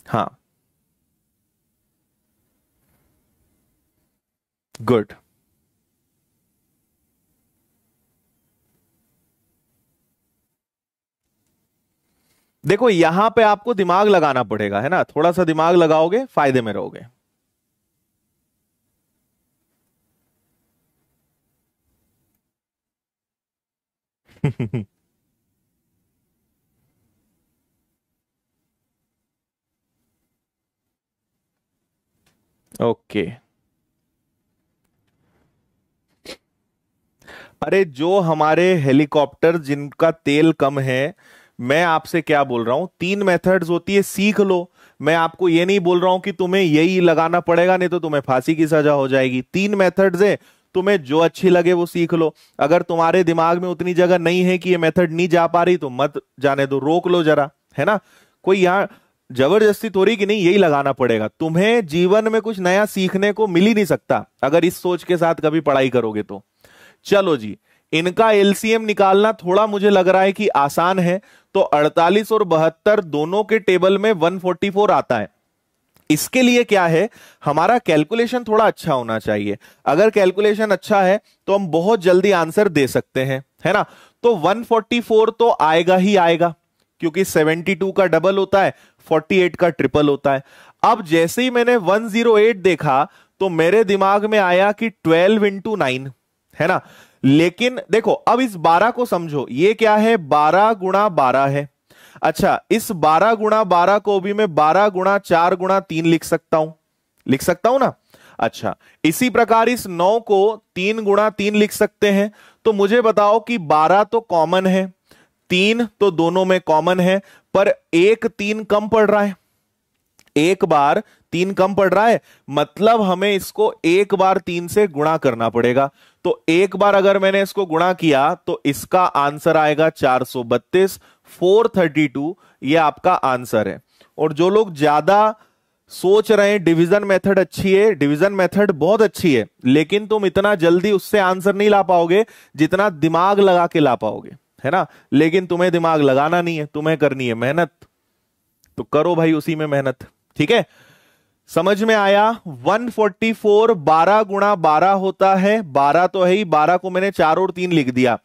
हाँ, गुड। देखो यहां पे आपको दिमाग लगाना पड़ेगा, है ना, थोड़ा सा दिमाग लगाओगे फायदे में रहोगे। ओके। अरे जो हमारे हेलीकॉप्टर जिनका तेल कम है, मैं आपसे क्या बोल रहा हूं, 3 मेथड्स होती है, सीख लो। मैं आपको ये नहीं बोल रहा हूं कि तुम्हें यही लगाना पड़ेगा, नहीं तो तुम्हें फांसी की सजा हो जाएगी। 3 मेथड्स है, तुम्हें जो अच्छी लगे वो सीख लो। अगर तुम्हारे दिमाग में उतनी जगह नहीं है कि ये मेथड नहीं जा पा रही, तो मत जाने दो, रोक लो जरा, है ना। कोई यहाँ जबरदस्ती थोड़ी कि नहीं यही लगाना पड़ेगा। तुम्हें जीवन में कुछ नया सीखने को मिल ही नहीं सकता अगर इस सोच के साथ कभी पढ़ाई करोगे तो। चलो जी, इनका एलसीएम निकालना थोड़ा मुझे लग रहा है कि आसान है। तो 48 और 72 दोनों के टेबल में 144 आता है। इसके लिए क्या है, हमारा कैलकुलेशन थोड़ा अच्छा होना चाहिए। अगर कैलकुलेशन अच्छा है तो हम बहुत जल्दी आंसर दे सकते हैं, है ना। तो 144 तो आएगा ही आएगा, क्योंकि 72 का डबल होता है, 48 का ट्रिपल होता है। अब जैसे ही मैंने 108 देखा तो मेरे दिमाग में आया कि 12 इंटू 9, है ना। लेकिन देखो अब इस 12 को समझो, ये क्या है, 12 गुणा 12 है। अच्छा, इस 12 गुणा 12 को भी मैं 12 गुणा 4 गुणा 3 लिख सकता हूं ना। अच्छा, इसी प्रकार इस 9 को 3 गुणा 3 लिख सकते हैं। तो मुझे बताओ कि 12 तो कॉमन है, 3 तो दोनों में कॉमन है, पर एक 3 कम पड़ रहा है, एक बार 3 कम पड़ रहा है, मतलब हमें इसको एक बार 3 से गुणा करना पड़ेगा। तो एक बार अगर मैंने इसको गुणा किया तो इसका आंसर आएगा 432, 432, ये आपका आंसर है। और जो लोग ज्यादा सोच रहे हैं डिवीजन मेथड अच्छी है, डिवीजन मेथड बहुत अच्छी है, लेकिन तुम इतना जल्दी उससे आंसर नहीं ला पाओगे जितना दिमाग लगा के ला पाओगे, है ना। लेकिन तुम्हें दिमाग लगाना नहीं है, तुम्हें करनी है मेहनत, तो करो भाई उसी में मेहनत, ठीक है। समझ में आया। 144 12 गुणा 12 होता है, 12 तो है ही, 12 को मैंने 4 और 3 लिख दिया।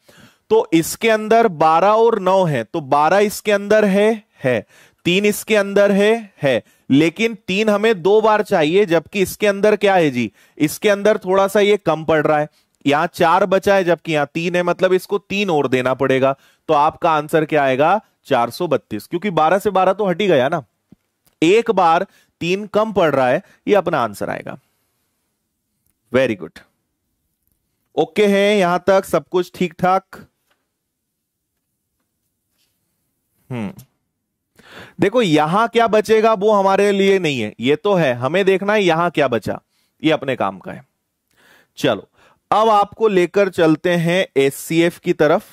तो इसके अंदर 12 और 9 है, तो 12 इसके अंदर है, 3 इसके अंदर है। लेकिन 3 हमें 2 बार चाहिए, जबकि इसके अंदर क्या है जी, इसके अंदर थोड़ा सा ये कम पड़ रहा है। यहां 4 बचा है जबकि यहां 3 है, मतलब इसको 3 और देना पड़ेगा। तो आपका आंसर क्या आएगा, 432, क्योंकि 12 से 12 तो हट ही गया ना, एक बार 3 कम पड़ रहा है, ये अपना आंसर आएगा। वेरी गुड, ओके है यहां तक सब कुछ ठीक ठाक। देखो यहां क्या बचेगा वो हमारे लिए नहीं है, ये तो है, हमें देखना है यहां क्या बचा, ये अपने काम का है। चलो अब आपको लेकर चलते हैं एचसीएफ की तरफ।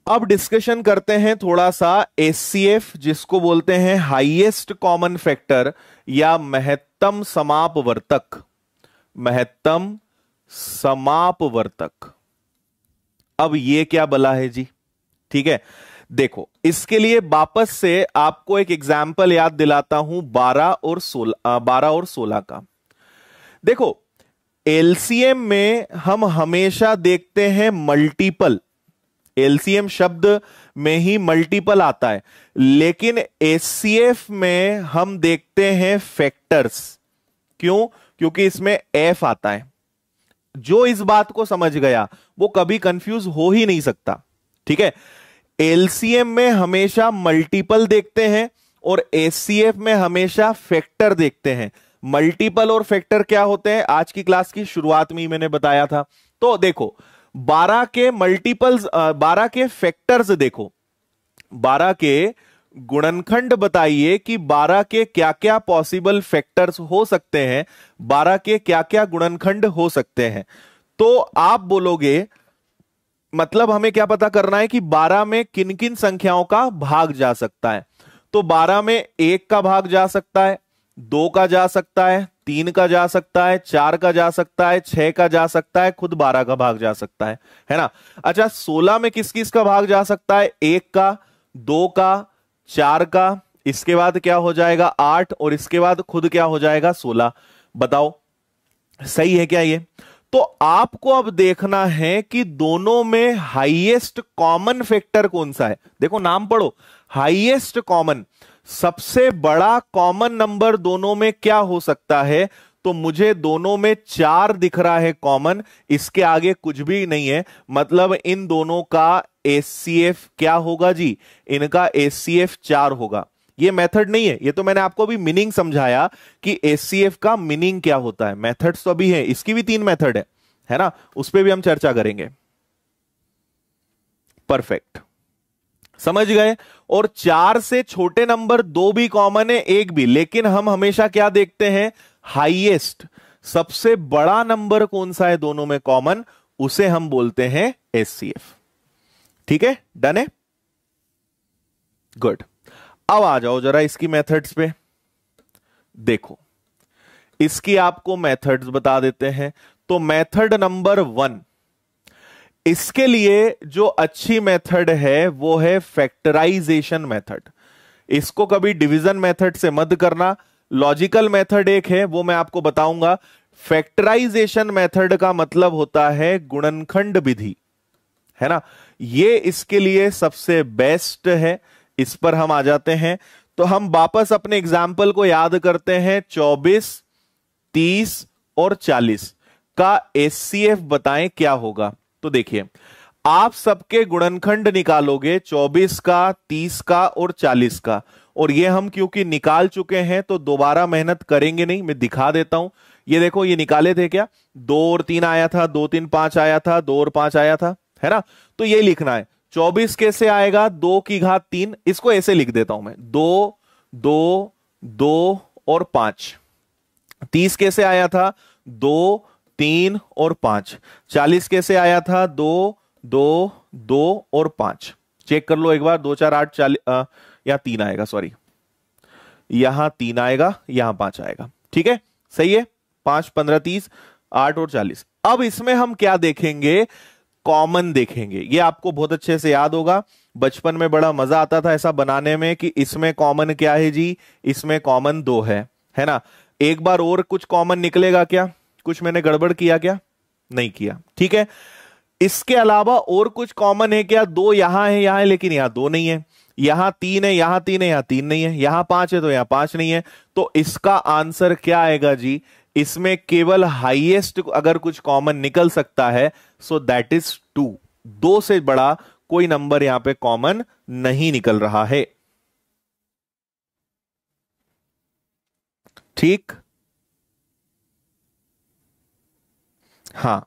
अब डिस्कशन करते हैं थोड़ा सा एचसीएफ, जिसको बोलते हैं हाईएस्ट कॉमन फैक्टर या महत्तम समापवर्तक, महत्तम समापवर्तक। अब ये क्या बला है जी, ठीक है। देखो इसके लिए वापस से आपको एक एग्जाम्पल याद दिलाता हूं, 12 और 16 का। देखो एलसीएम में हम हमेशा देखते हैं मल्टीपल, एलसीएम शब्द में ही मल्टीपल आता है, लेकिन एचसीएफ में हम देखते हैं फैक्टर्स। क्यों, क्योंकि इसमें एफ आता है। जो इस बात को समझ गया वो कभी कंफ्यूज हो ही नहीं सकता, ठीक है। एलसीएम में हमेशा मल्टीपल देखते हैं और एचसीएफ में हमेशा फैक्टर देखते हैं। मल्टीपल और फैक्टर क्या होते हैं, आज की क्लास की शुरुआत में ही मैंने बताया था। तो देखो 12 के मल्टीपल्स, 12 के फैक्टर्स देखो, 12 के गुणनखंड बताइए कि 12 के क्या क्या पॉसिबल फैक्टर्स हो सकते हैं, 12 के क्या क्या गुणनखंड हो सकते हैं। तो आप बोलोगे मतलब हमें क्या पता करना है कि 12 में किन किन संख्याओं का भाग जा सकता है। तो 12 में 1 का भाग जा सकता है, 2 का जा सकता है, 3 का जा सकता है, 4 का जा सकता है, 6 का जा सकता है, खुद 12 का भाग जा सकता है ना। अच्छा 16 में किस किस का भाग जा सकता है, 1 का, 2 का, 4 का, इसके बाद क्या हो जाएगा 8, और इसके बाद खुद क्या हो जाएगा 16। बताओ सही है क्या ये। तो आपको अब देखना है कि दोनों में हाईएस्ट कॉमन फैक्टर कौन सा है। देखो नाम पढ़ो, हाईएस्ट कॉमन, सबसे बड़ा कॉमन नंबर दोनों में क्या हो सकता है। तो मुझे दोनों में 4 दिख रहा है कॉमन, इसके आगे कुछ भी नहीं है, मतलब इन दोनों का एचसीएफ क्या होगा जी, इनका एचसीएफ 4 होगा। ये मेथड नहीं है, ये तो मैंने आपको अभी मीनिंग समझाया कि एचसीएफ का मीनिंग क्या होता है। मेथड्स तो अभी है, इसकी भी 3 मेथड है ना, उस पर भी हम चर्चा करेंगे। परफेक्ट, समझ गए। और 4 से छोटे नंबर 2 भी कॉमन है, 1 भी, लेकिन हम हमेशा क्या देखते हैं, हाईएस्ट, सबसे बड़ा नंबर कौन सा है दोनों में कॉमन, उसे हम बोलते हैं एचसीएफ। ठीक है, डन है, गुड। अब आ जाओ जरा इसकी मेथड्स पे। देखो, इसकी आपको मेथड्स बता देते हैं। तो मेथड नंबर 1, इसके लिए जो अच्छी मेथड है वो है फैक्टराइजेशन मेथड। इसको कभी डिवीजन मेथड से मत करना, लॉजिकल मेथड एक है वो मैं आपको बताऊंगा। फैक्टराइजेशन मेथड का मतलब होता है गुणनखंड विधि, है ना, ये इसके लिए सबसे बेस्ट है। इस पर हम आ जाते हैं, तो हम वापस अपने एग्जाम्पल को याद करते हैं। 24, 30 और 40 का एचसीएफ बताएं क्या होगा। तो देखिए, आप सबके गुणनखंड निकालोगे 24 का, 30 का और 40 का, और ये हम क्योंकि निकाल चुके हैं तो दोबारा मेहनत करेंगे नहीं, मैं दिखा देता हूं। ये देखो, ये निकाले थे क्या, 2 और 3 आया था, 2 3 5 आया था, 2 और 5 आया था, है ना। तो ये लिखना है। 24 कैसे आएगा, 2 की घात 3, इसको ऐसे लिख देता हूं मैं, 2 2 2 और 5। 30 कैसे आया था, 2 3 और 5। 40 कैसे आया था, 2 2 2 और 5। चेक कर लो एक बार, 2 4 8 40, यहां 3 आएगा, सॉरी, यहां 3 आएगा, यहां 5 आएगा। ठीक है, सही है। 5 15 30, 8 और 40। अब इसमें हम क्या देखेंगे, कॉमन देखेंगे। ये आपको बहुत अच्छे से याद होगा, बचपन में बड़ा मजा आता था ऐसा बनाने में कि इसमें कॉमन क्या है जी, इसमें कॉमन 2 है ना। एक बार और कुछ कॉमन निकलेगा क्या, कुछ मैंने गड़बड़ किया क्या, नहीं किया, ठीक है। इसके अलावा और कुछ कॉमन है क्या, 2 यहां है, लेकिन यहां 2 नहीं है, यहां 3 है, यहां 3 है, यहां 3 नहीं है, यहां 5 है तो यहां 5 नहीं है। तो इसका आंसर क्या आएगा जी, इसमें केवल हाईएस्ट अगर कुछ कॉमन निकल सकता है, सो दैट इज 2। 2 से बड़ा कोई नंबर यहां पे कॉमन नहीं निकल रहा है। ठीक, हाँ,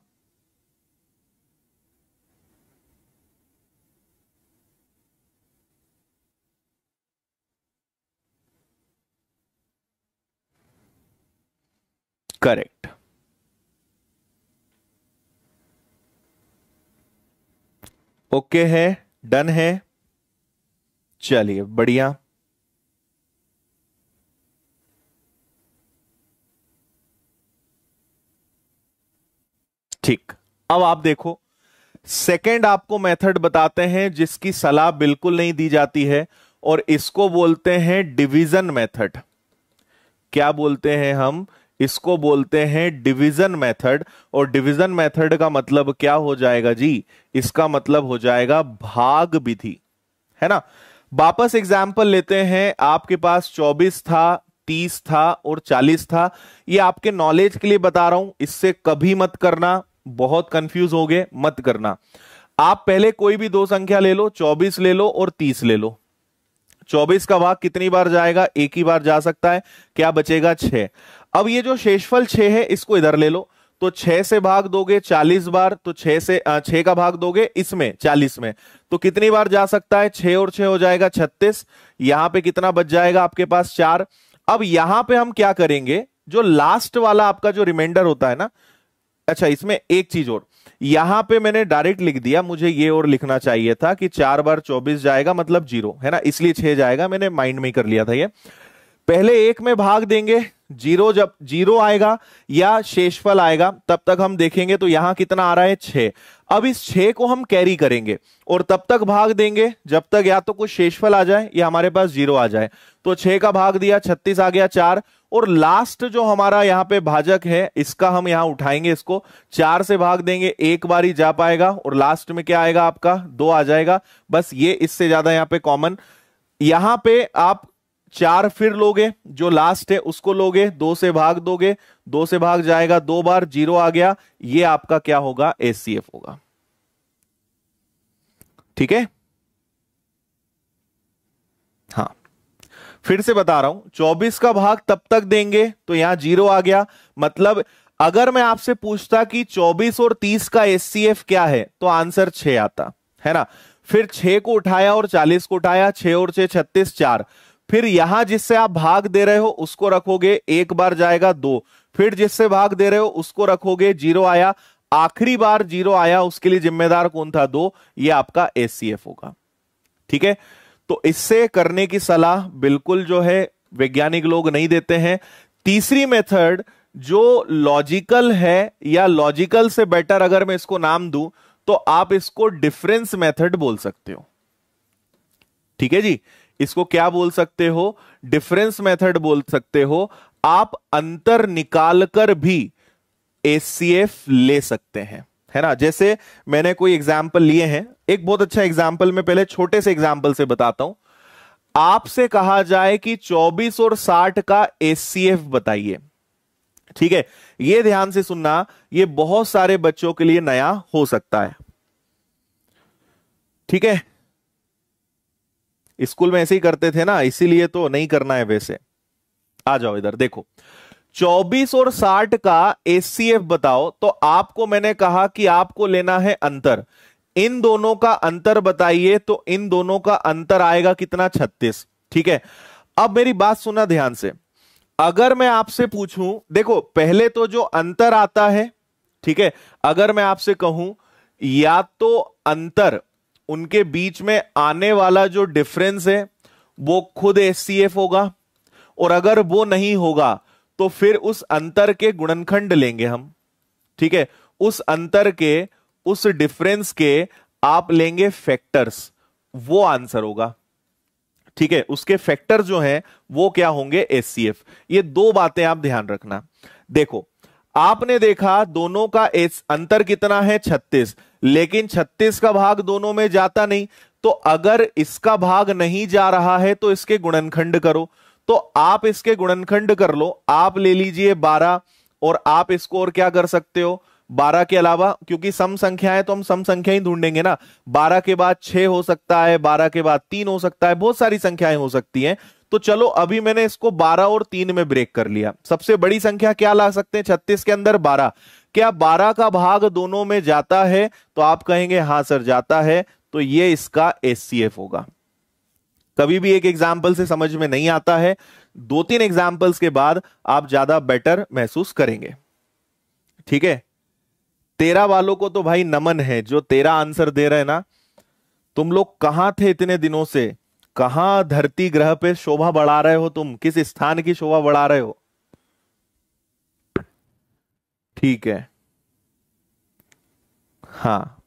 करेक्ट, ओके है, डन है, चलिए बढ़िया। ठीक, अब आप देखो, सेकंड आपको मेथड बताते हैं जिसकी सलाह बिल्कुल नहीं दी जाती है, और इसको बोलते हैं डिवीजन मेथड। क्या बोलते हैं हम, इसको बोलते हैं डिवीजन मेथड। और डिवीजन मेथड का मतलब क्या हो जाएगा जी, इसका मतलब हो जाएगा भाग विधि, है ना। वापस एग्जाम्पल लेते हैं, आपके पास 24 था, 30 था और 40 था। ये आपके नॉलेज के लिए बता रहा हूं, इससे कभी मत करना, बहुत कंफ्यूज हो गए, मत करना। आप पहले कोई भी 2 संख्या ले लो, 24 ले लो और 30 ले लो। 24 का भाग कितनी बार जाएगा, एक ही बार जा सकता है, क्या बचेगा 6। अब ये जो शेषफल 6 है, इसको इधर ले लो, तो 6 से भाग दोगे 40 बार, तो 6 का भाग दोगे इसमें 40 में, तो कितनी बार जा सकता है, 6 और 6 हो जाएगा 36। यहां पे कितना बच जाएगा आपके पास 4। अब यहां पे हम क्या करेंगे, जो लास्ट वाला आपका जो रिमाइंडर होता है ना, अच्छा इसमें एक चीज और, यहां पे मैंने डायरेक्ट लिख दिया, मुझे ये और लिखना चाहिए था कि 4 बार 24 जाएगा मतलब 0, है ना, इसलिए 6 जाएगा, मैंने माइंड में ही कर लिया था ये। पहले 1 में भाग देंगे, 0 जब 0 आएगा या शेषफल आएगा तब तक हम देखेंगे, तो यहां कितना आ रहा है 6। अब इस 6 को हम कैरी करेंगे और तब तक भाग देंगे जब तक या तो कुछ शेषफल आ जाए या हमारे पास 0 आ जाए। तो 6 का भाग दिया, 36 आ गया 4, और लास्ट जो हमारा यहां पे भाजक है, इसका हम यहां उठाएंगे, इसको 4 से भाग देंगे, एक बार ही जा पाएगा, और लास्ट में क्या आएगा आपका 2 आ जाएगा। बस ये, इससे ज्यादा यहां पे कॉमन, यहां पे आप 4 फिर लोगे, जो लास्ट है उसको लोगे, 2 से भाग दोगे, 2 से भाग जाएगा 2 बार, 0 आ गया, ये आपका क्या होगा, एचसीएफ होगा। ठीक है, हाँ फिर से बता रहा हूं, 24 का भाग तब तक देंगे तो यहां 0 आ गया। मतलब अगर मैं आपसे पूछता कि 24 और 30 का एचसीएफ क्या है, तो आंसर 6 आता है ना। फिर 6 को उठाया और 40 को उठाया, 6 और 6 36, 4। फिर यहां जिससे आप भाग दे रहे हो उसको रखोगे, एक बार जाएगा 2, फिर जिससे भाग दे रहे हो उसको रखोगे, 0 आया, आखिरी बार 0 आया, उसके लिए जिम्मेदार कौन था, 2, ये आपका एचसीएफ होगा। ठीक है, तो इससे करने की सलाह बिल्कुल जो है वैज्ञानिक लोग नहीं देते हैं। तीसरी मेथड जो लॉजिकल है, या लॉजिकल से बेटर अगर मैं इसको नाम दूं तो आप इसको डिफरेंस मेथड बोल सकते हो। ठीक है जी, इसको क्या बोल सकते हो, डिफरेंस मेथड बोल सकते हो। आप अंतर निकालकर भी एचसीएफ ले सकते हैं, है ना। जैसे मैंने कोई एग्जाम्पल लिए हैं, एक बहुत अच्छा एग्जाम्पल मैं पहले छोटे से एग्जाम्पल से बताता हूं। आपसे कहा जाए कि 24 और 60 का एचसीएफ बताइए। ठीक है, यह ध्यान से सुनना, यह बहुत सारे बच्चों के लिए नया हो सकता है। ठीक है, स्कूल में ऐसे ही करते थे ना, इसीलिए तो नहीं करना है वैसे। आ जाओ इधर देखो, 24 और 60 का एचसीएफ बताओ, तो आपको मैंने कहा कि आपको लेना है अंतर, इन दोनों का अंतर बताइए, तो इन दोनों का अंतर आएगा कितना, 36। ठीक है, अब मेरी बात सुनना ध्यान से। अगर मैं आपसे पूछूं, देखो पहले तो जो अंतर आता है, ठीक है, अगर मैं आपसे कहूं या तो अंतर, उनके बीच में आने वाला जो डिफरेंस है वो खुद एचसीएफ होगा, और अगर वो नहीं होगा तो फिर उस अंतर के गुणनखंड लेंगे हम। ठीक है, उस अंतर के, उस डिफरेंस के आप लेंगे फैक्टर्स, वो आंसर होगा। ठीक है, उसके फैक्टर जो हैं वो क्या होंगे, एचसीएफ। ये दो बातें आप ध्यान रखना। देखो आपने देखा दोनों का अंतर कितना है, 36, लेकिन 36 का भाग दोनों में जाता नहीं, तो अगर इसका भाग नहीं जा रहा है तो इसके गुणनखंड करो। तो आप इसके गुणनखंड कर लो, आप ले लीजिए 12, और आप इसको और क्या कर सकते हो, 12 के अलावा, क्योंकि सम संख्या है तो हम सम संख्या ही ढूंढेंगे ना, 12 के बाद 6 हो सकता है, 12 के बाद 3 हो सकता है, बहुत सारी संख्याएं हो सकती हैं। तो चलो अभी मैंने इसको 12 और 3 में ब्रेक कर लिया। सबसे बड़ी संख्या क्या ला सकते हैं 36 के अंदर, 12। क्या 12 का भाग दोनों में जाता है, तो आप कहेंगे हां सर जाता है, तो ये इसका एचसीएफ होगा। कभी भी एक एग्जाम्पल से समझ में नहीं आता है, 2-3 एग्जाम्पल्स के बाद आप ज्यादा बेटर महसूस करेंगे। ठीक है, 13 वालों को तो भाई नमन है, जो 13 आंसर दे रहे हैं ना। तुम लोग कहां थे इतने दिनों से, कहां धरती ग्रह पे शोभा बढ़ा रहे हो, तुम किस स्थान की शोभा बढ़ा रहे हो। ठीक है, हाँ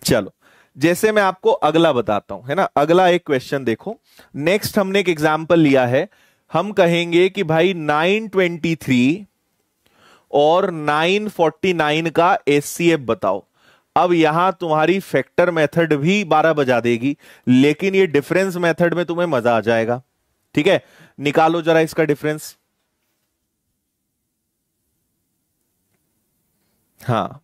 चलो, जैसे मैं आपको अगला बताता हूं, है ना। अगला एक क्वेश्चन देखो, नेक्स्ट हमने एक एग्जाम्पल लिया है। हम कहेंगे कि भाई 923 और 949 का एचसीएफ बताओ। अब यहां तुम्हारी फैक्टर मेथड भी 12 बजा देगी, लेकिन ये डिफरेंस मेथड में तुम्हें मजा आ जाएगा। ठीक है, निकालो जरा इसका डिफरेंस। हाँ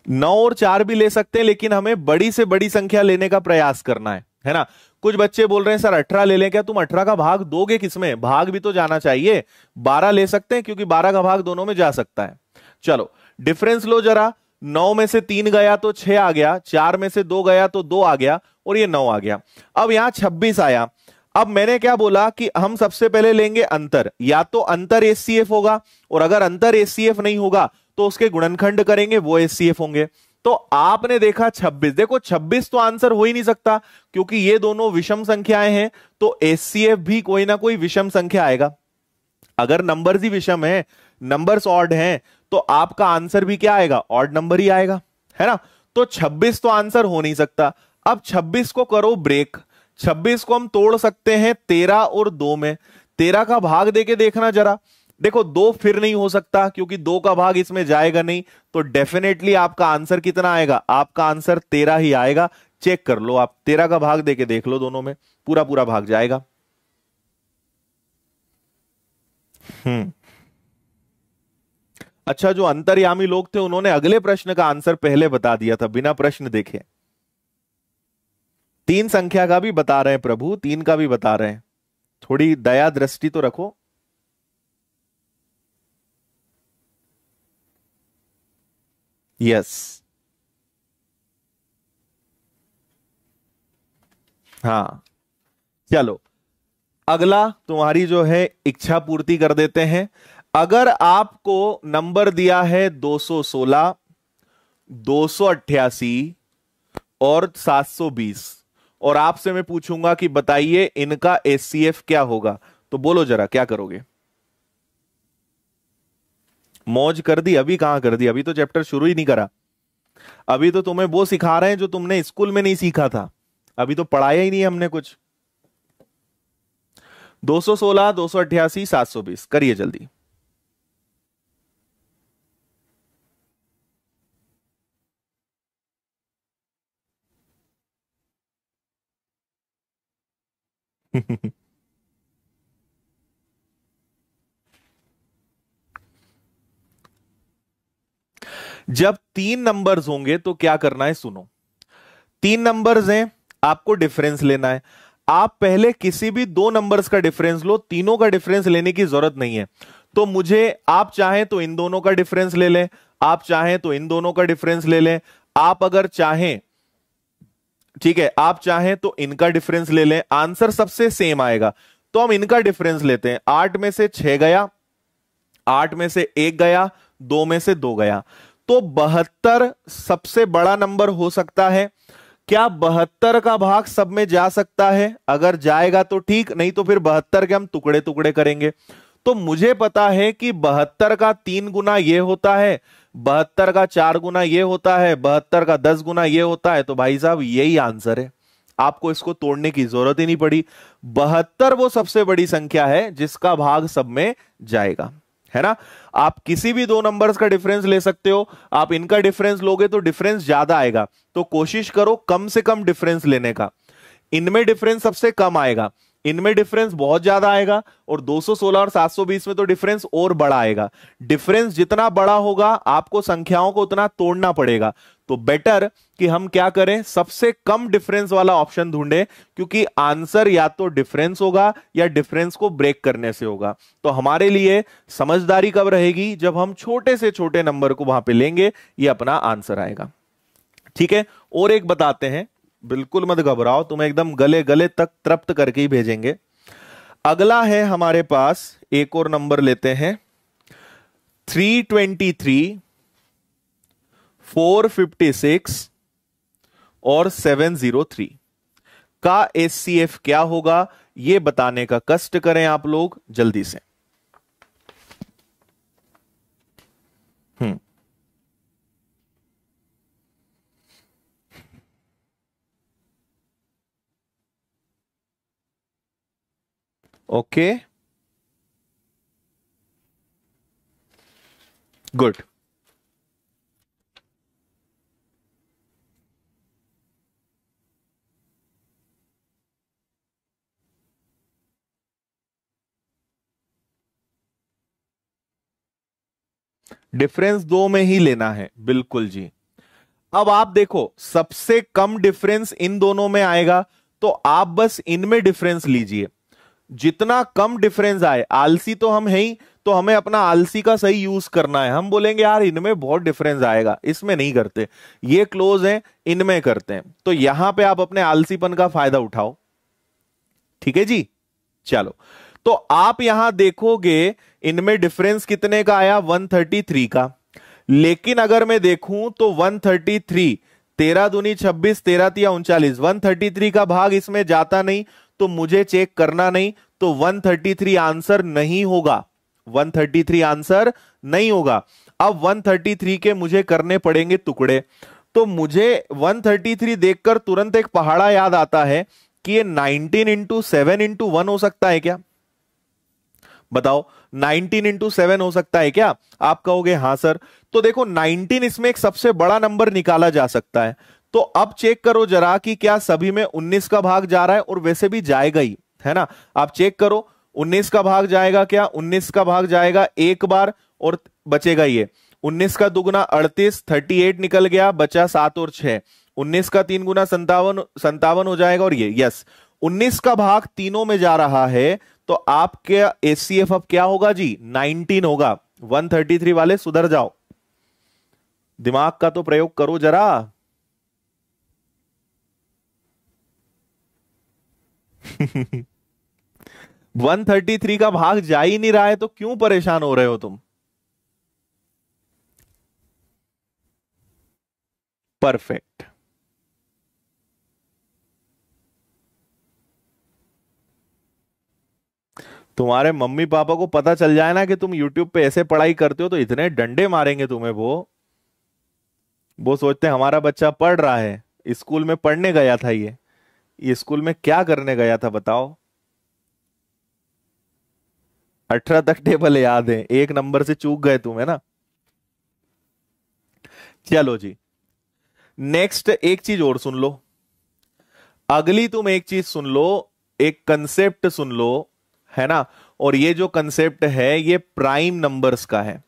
नौ और 4 भी ले सकते हैं, लेकिन हमें बड़ी से बड़ी संख्या लेने का प्रयास करना है ना। कुछ बच्चे बोल रहे हैं सर 18 ले लें क्या, तुम 18 का भाग दोगे किसमें, भाग भी तो जाना चाहिए। 12 ले सकते हैं, क्योंकि 12 का भाग दोनों में जा सकता है। चलो डिफरेंस लो जरा, 9 में से 3 गया तो 6 आ गया, 4 में से 2 गया तो 2 आ गया, और ये 9 आ गया। अब यहां 26 आया। अब मैंने क्या बोला कि हम सबसे पहले लेंगे अंतर, या तो अंतर एचसीएफ होगा, और अगर अंतर एचसीएफ नहीं होगा तो उसके गुणनखंड करेंगे, वो एचसीएफ होंगे। तो आपने देखा 26, देखो 26 तो आंसर हो ही नहीं सकता, क्योंकि ये दोनों विषम संख्याएं हैं, तो एचसीएफ भी कोई ना कोई विषम संख्या आएगा। अगर नंबर्स ही विषम है, नंबर्स ऑड हैं, तो आपका आंसर भी क्या आएगा, ऑड नंबर ही आएगा, है ना। तो 26 तो आंसर हो नहीं सकता। अब 26 को करो ब्रेक, 26 को हम तोड़ सकते हैं 13 और 2 में। 13 का भाग देके देखना जरा, देखो दो फिर नहीं हो सकता क्योंकि दो का भाग इसमें जाएगा नहीं, तो डेफिनेटली आपका आंसर कितना आएगा, आपका आंसर 13 ही आएगा। चेक कर लो आप, 13 का भाग देके देख लो, दोनों में पूरा पूरा भाग जाएगा। अच्छा, जो अंतर्यामी लोग थे उन्होंने अगले प्रश्न का आंसर पहले बता दिया था बिना प्रश्न देखे। 3 संख्या का भी बता रहे हैं प्रभु, 3 का भी बता रहे हैं, थोड़ी दया दृष्टि तो रखो। यस, हाँ चलो, अगला तुम्हारी जो है इच्छा पूर्ति कर देते हैं। अगर आपको नंबर दिया है 216, 288 और 720 और आपसे मैं पूछूंगा कि बताइए इनका एचसीएफ क्या होगा, तो बोलो जरा क्या करोगे। मौज कर दी, अभी कहां कर दी, अभी तो चैप्टर शुरू ही नहीं करा। अभी तो तुम्हें वो सिखा रहे हैं जो तुमने स्कूल में नहीं सीखा था, अभी तो पढ़ाया ही नहीं हमने कुछ। 216, 288, 720 करिए जल्दी। जब 3 नंबर्स होंगे तो क्या करना है, सुनो। 3 नंबर्स हैं, आपको डिफरेंस लेना है। आप पहले किसी भी 2 नंबर्स का डिफरेंस लो, तीनों का डिफरेंस लेने की जरूरत नहीं है। तो मुझे, आप चाहें तो इन दोनों का डिफरेंस ले लें, आप चाहें तो इन दोनों का डिफरेंस ले लें, आप अगर चाहें, ठीक है, आप चाहें तो इनका डिफरेंस ले लें, आंसर सबसे सेम आएगा। तो हम इनका डिफरेंस लेते हैं। 8 में से 6 गया, 8 में से 1 गया, 2 में से 2 गया, तो 72 सबसे बड़ा नंबर हो सकता है। क्या 72 का भाग सब में जा सकता है? अगर जाएगा तो ठीक, नहीं तो फिर 72 के हम टुकड़े टुकड़े करेंगे। तो मुझे पता है कि 72 का 3 गुना ये होता है, 72 का 4 गुना ये होता है, 72 का 10 गुना ये होता है। तो भाई साहब यही आंसर है, आपको इसको तोड़ने की जरूरत ही नहीं पड़ी। 72 वो सबसे बड़ी संख्या है जिसका भाग सब में जाएगा, है ना। आप किसी भी 2 नंबर्स का डिफरेंस ले सकते हो, आप इनका डिफरेंस लोगे तो डिफरेंस ज्यादा आएगा, तो कोशिश करो कम से कम डिफरेंस लेने का। इनमें डिफरेंस सबसे कम आएगा, इनमें डिफरेंस बहुत ज्यादा आएगा, और 216 और 720 में तो डिफरेंस और बड़ा आएगा। डिफरेंस जितना बड़ा होगा आपको संख्याओं को उतना तोड़ना पड़ेगा। तो बेटर कि हम क्या करें, सबसे कम डिफरेंस वाला ऑप्शन ढूंढें, क्योंकि आंसर या तो डिफरेंस होगा या डिफरेंस को ब्रेक करने से होगा। तो हमारे लिए समझदारी कब रहेगी, जब हम छोटे से छोटे नंबर को वहां पे लेंगे, ये अपना आंसर आएगा। ठीक है, और एक बताते हैं, बिल्कुल मत घबराओ, तुम्हें एकदम गले गले तक तृप्त करके ही भेजेंगे। अगला है हमारे पास, एक और नंबर लेते हैं, 323, 456 और 703 का एचसीएफ क्या होगा, यह बताने का कष्ट करें आप लोग जल्दी से। Okay, good. डिफरेंस 2 में ही लेना है, बिल्कुल जी। अब आप देखो, सबसे कम डिफरेंस इन दोनों में आएगा, तो आप बस इनमें डिफरेंस लीजिए। जितना कम डिफरेंस आए, आलसी तो हम है ही, तो हमें अपना आलसी का सही यूज करना है। हम बोलेंगे यार इनमें बहुत डिफरेंस आएगा, इसमें नहीं करते, ये क्लोज है, इनमें करते हैं। तो यहां पे आप अपने आलसीपन का फायदा उठाओ, ठीक है जी। चलो, तो आप यहां देखोगे इनमें डिफरेंस कितने का आया, 133 का। लेकिन अगर मैं देखूं तो 133, 13 दूनी 26, 13 तिया 39, 133 का भाग इसमें जाता नहीं, तो मुझे चेक करना नहीं, तो 133 आंसर नहीं होगा, 133 आंसर नहीं होगा। अब 133 के मुझे करने पड़ेंगे टुकड़े, तो मुझे 133 देखकर तुरंत एक पहाड़ा याद आता है कि ये 19 इंटू 7 इंटू 1 हो सकता है क्या, बताओ। 19 इंटू 7 हो सकता है क्या? आप कहोगे हाँ सर। तो देखो 19 इसमें एक सबसे बड़ा नंबर निकाला जा सकता है। तो अब चेक करो जरा कि क्या सभी में 19 का भाग जा रहा है, और वैसे भी जाएगा ही, है ना। आप चेक करो 19 का भाग जाएगा क्या? 19 का भाग जाएगा एक बार और बचेगा ये 19 का दुगुना 38, 38 निकल गया, बचा 7 और 6। 19 का 3 गुना 57, 57 हो जाएगा। और ये यस 19 का भाग तीनों में जा रहा है, तो आपके एचसीएफ अब क्या होगा जी? 19 होगा। 133 वाले सुधर जाओ, दिमाग का तो प्रयोग करो जरा। वन 133 का भाग जा ही नहीं रहा है, तो क्यों परेशान हो रहे हो तुम? परफेक्ट। तुम्हारे मम्मी पापा को पता चल जाए ना कि तुम YouTube पे ऐसे पढ़ाई करते हो, तो इतने डंडे मारेंगे तुम्हें। वो सोचते हैं हमारा बच्चा पढ़ रहा है, स्कूल में पढ़ने गया था। ये स्कूल में क्या करने गया था बताओ? 18 तक टेबल याद है, एक नंबर से चूक गए तुम, है ना। चलो जी, नेक्स्ट एक चीज और सुन लो। अगली तुम एक चीज सुन लो, एक कंसेप्ट सुन लो, है ना। और ये जो कंसेप्ट है ये प्राइम नंबर्स का है।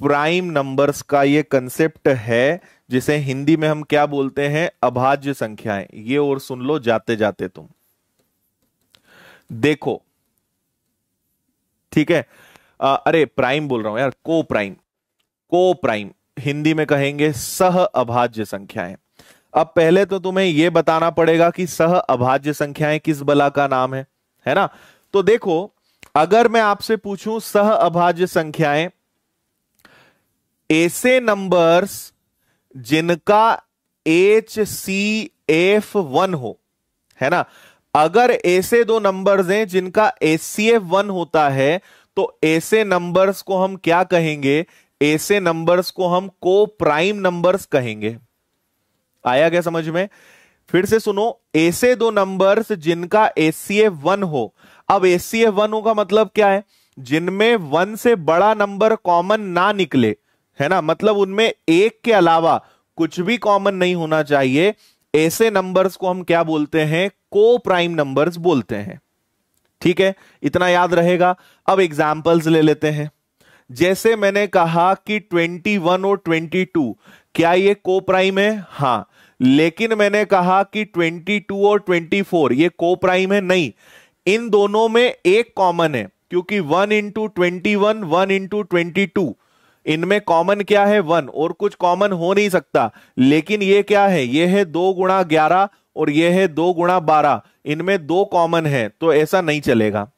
प्राइम नंबर्स का ये कंसेप्ट है, जिसे हिंदी में हम क्या बोलते हैं? अभाज्य संख्याएं। ये और सुन लो जाते जाते तुम। देखो, ठीक है। अरे प्राइम बोल रहा हूं यार, को प्राइम। को प्राइम हिंदी में कहेंगे सह अभाज्य संख्याएं। अब पहले तो तुम्हें यह बताना पड़ेगा कि सह अभाज्य संख्याएं किस बला का नाम है ना। तो देखो, अगर मैं आपसे पूछूं सह अभाज्य संख्याएं, ऐसे नंबर्स जिनका HCF 1 हो, है ना। अगर ऐसे दो नंबर्स हैं जिनका HCF 1 होता है, तो ऐसे नंबर्स को हम क्या कहेंगे? ऐसे नंबर्स को हम को प्राइम नंबर्स कहेंगे। आया क्या समझ में? फिर से सुनो, ऐसे दो नंबर्स जिनका HCF 1 हो। अब HCF 1 का मतलब क्या है? जिनमें 1 से बड़ा नंबर कॉमन ना निकले, है ना। मतलब उनमें एक के अलावा कुछ भी कॉमन नहीं होना चाहिए। ऐसे नंबर्स को हम क्या बोलते हैं? को प्राइम नंबर्स बोलते हैं। ठीक है, इतना याद रहेगा। अब एग्जाम्पल्स ले लेते हैं। जैसे मैंने कहा कि 21 और 22, क्या ये को प्राइम है? हां। लेकिन मैंने कहा कि 22 और 24 ये को प्राइम है? नहीं। इन दोनों में एक कॉमन है, क्योंकि 1 इंटू 21, 1 इंटू 22, इनमें कॉमन क्या है? 1। और कुछ कॉमन हो नहीं सकता। लेकिन ये क्या है? ये है 2 गुणा 11 और ये है 2 गुणा 12। इनमें 2 कॉमन है, तो ऐसा नहीं चलेगा।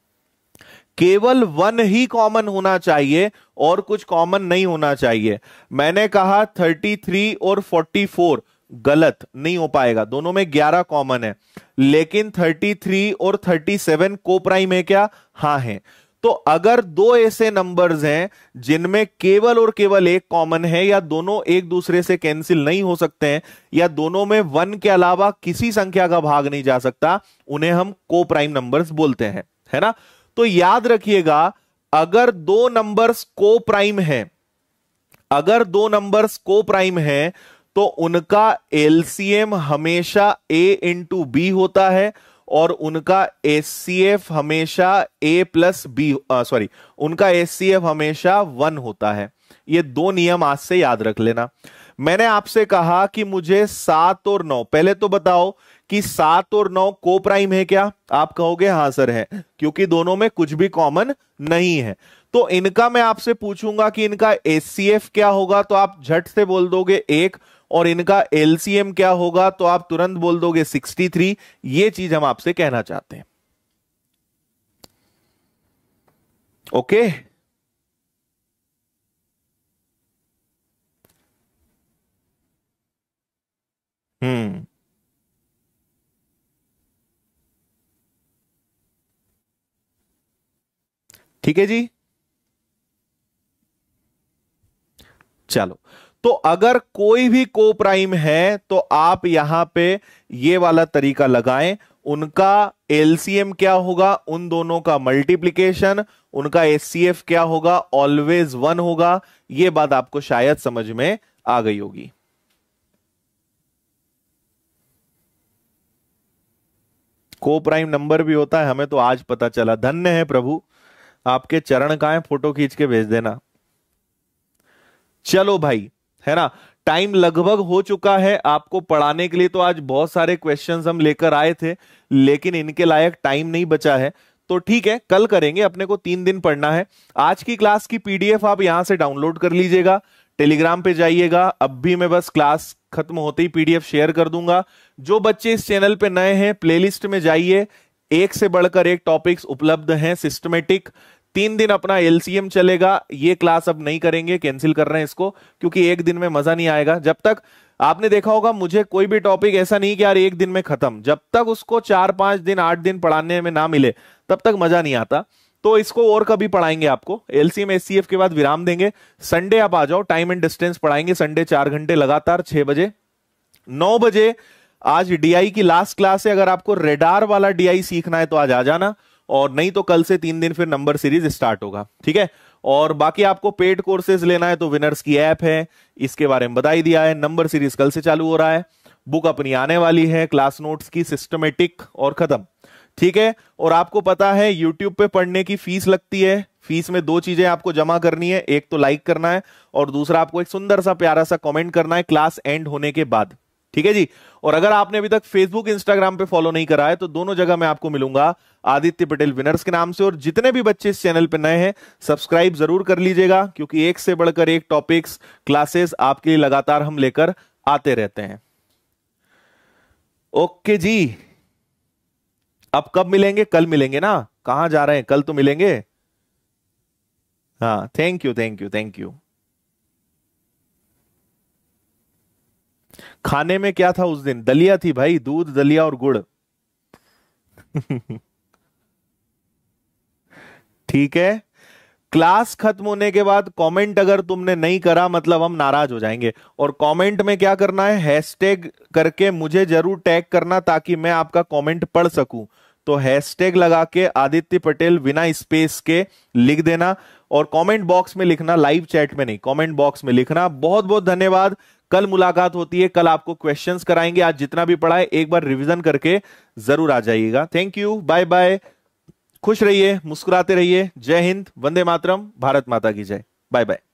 केवल 1 ही कॉमन होना चाहिए और कुछ कॉमन नहीं होना चाहिए। मैंने कहा 33 और 44, गलत नहीं हो पाएगा। दोनों में 11 कॉमन है। लेकिन 33 और 37 को प्राइम है क्या? हाँ है। तो अगर दो ऐसे नंबर्स हैं जिनमें केवल और केवल एक कॉमन है, या दोनों एक दूसरे से कैंसिल नहीं हो सकते हैं, या दोनों में 1 के अलावा किसी संख्या का भाग नहीं जा सकता, उन्हें हम को प्राइम नंबर्स बोलते हैं, है ना। तो याद रखिएगा, अगर दो नंबर्स को प्राइम है, अगर दो नंबर्स को प्राइम है, तो उनका एलसीएम हमेशा ए इंटू बी होता है, और उनका एचसीएफ हमेशा ए प्लस बी, सॉरी, उनका एचसीएफ हमेशा 1 होता है। ये दो नियम आज से याद रख लेना। मैंने आपसे कहा कि मुझे 7 और 9, पहले तो बताओ कि 7 और 9 को प्राइम है क्या? आप कहोगे हां सर है, क्योंकि दोनों में कुछ भी कॉमन नहीं है। तो इनका मैं आपसे पूछूंगा कि इनका एचसीएफ क्या होगा, तो आप झट से बोल दोगे 1, और इनका एलसीएम क्या होगा, तो आप तुरंत बोल दोगे 63। ये चीज हम आपसे कहना चाहते हैं। ओके, हम्म, ठीक है जी। चलो, तो अगर कोई भी को प्राइम है, तो आप यहां पे ये वाला तरीका लगाएं, उनका एलसीएम क्या होगा, उन दोनों का मल्टीप्लीकेशन, उनका एचसीएफ क्या होगा, ऑलवेज 1 होगा। यह बात आपको शायद समझ में आ गई होगी। को प्राइम नंबर भी होता है, हमें तो आज पता चला। धन्य है प्रभु, आपके चरण कहां है, फोटो खींच के भेज देना। चलो भाई, है ना, टाइम लगभग हो चुका है आपको पढ़ाने के लिए। तो आज बहुत सारे क्वेश्चंस हम लेकर आए थे, लेकिन इनके लायक टाइम नहीं बचा है। तो ठीक है, कल करेंगे, अपने को 3 दिन पढ़ना है। आज की क्लास की पीडीएफ आप यहां से डाउनलोड कर लीजिएगा, टेलीग्राम पे जाइएगा। अब भी मैं बस क्लास खत्म होते ही पीडीएफ शेयर कर दूंगा। जो बच्चे इस चैनल पे नए हैं, प्लेलिस्ट में जाइए, एक से बढ़कर एक टॉपिक्स उपलब्ध हैं सिस्टमेटिक। 3 दिन अपना एलसीएम चलेगा। ये क्लास अब नहीं करेंगे, कैंसिल कर रहे हैं इसको, क्योंकि एक दिन में मजा नहीं आएगा। जब तक आपने देखा होगा, मुझे कोई भी टॉपिक ऐसा नहीं कि यार एक दिन में खत्म, जब तक उसको 4-5 दिन 8 दिन पढ़ाने में ना मिले तब तक मजा नहीं आता। तो इसको और कभी पढ़ाएंगे आपको, एलसीएम एचसीएफ के बाद विराम देंगे। संडे आप आ जाओ, टाइम एंड डिस्टेंस पढ़ाएंगे संडे 4 घंटे लगातार 6 बजे 9 बजे। आज डीआई की लास्ट क्लास है, अगर आपको रेडार वाला डीआई सीखना है तो आज आ जाना, और नहीं तो कल से 3 दिन फिर नंबर सीरीज स्टार्ट होगा, ठीक है। और बाकी आपको पेड कोर्सेज लेना है तो विनर्स की ऐप है, इसके बारे में बता ही दिया है। नंबर सीरीज कल से चालू हो रहा है, बुक अपनी आने वाली है, क्लास नोट्स की सिस्टमेटिक, और खत्म, ठीक है। और आपको पता है यूट्यूब पे पढ़ने की फीस लगती है। फीस में 2 चीजें आपको जमा करनी है, एक तो लाइक करना है, और दूसरा आपको एक सुंदर सा प्यारा सा कमेंट करना है क्लास एंड होने के बाद, ठीक है जी। और अगर आपने अभी तक फेसबुक इंस्टाग्राम पे फॉलो नहीं करा है तो दोनों जगह मैं आपको मिलूंगा आदित्य पटेल विनर्स के नाम से। और जितने भी बच्चे इस चैनल पे नए हैं, सब्सक्राइब जरूर कर लीजिएगा, क्योंकि एक से बढ़कर एक टॉपिक्स क्लासेस आपके लिए लगातार हम लेकर आते रहते हैं। ओके जी, अब कब मिलेंगे? कल मिलेंगे ना, कहां जा रहे हैं, कल तो मिलेंगे। हाँ, thank you thank you thank you. खाने में क्या था उस दिन? दलिया थी भाई, दूध दलिया और गुड़। ठीक है, क्लास खत्म होने के बाद कमेंट अगर तुमने नहीं करा मतलब हम नाराज हो जाएंगे। और कमेंट में क्या करना है, हैशटैग करके मुझे जरूर टैग करना, ताकि मैं आपका कमेंट पढ़ सकूं। तो हैशटैग लगा के आदित्य पटेल बिना स्पेस के लिख देना, और कमेंट बॉक्स में लिखना, लाइव चैट में नहीं, कमेंट बॉक्स में लिखना। बहुत बहुत धन्यवाद। कल मुलाकात होती है, कल आपको क्वेश्चंस कराएंगे। आज जितना भी पढ़ा है एक बार रिवीजन करके जरूर आ जाइएगा। थैंक यू, बाय बाय, खुश रहिए, मुस्कुराते रहिए। जय हिंद, वंदे मातरम, भारत माता की जय। Bye bye.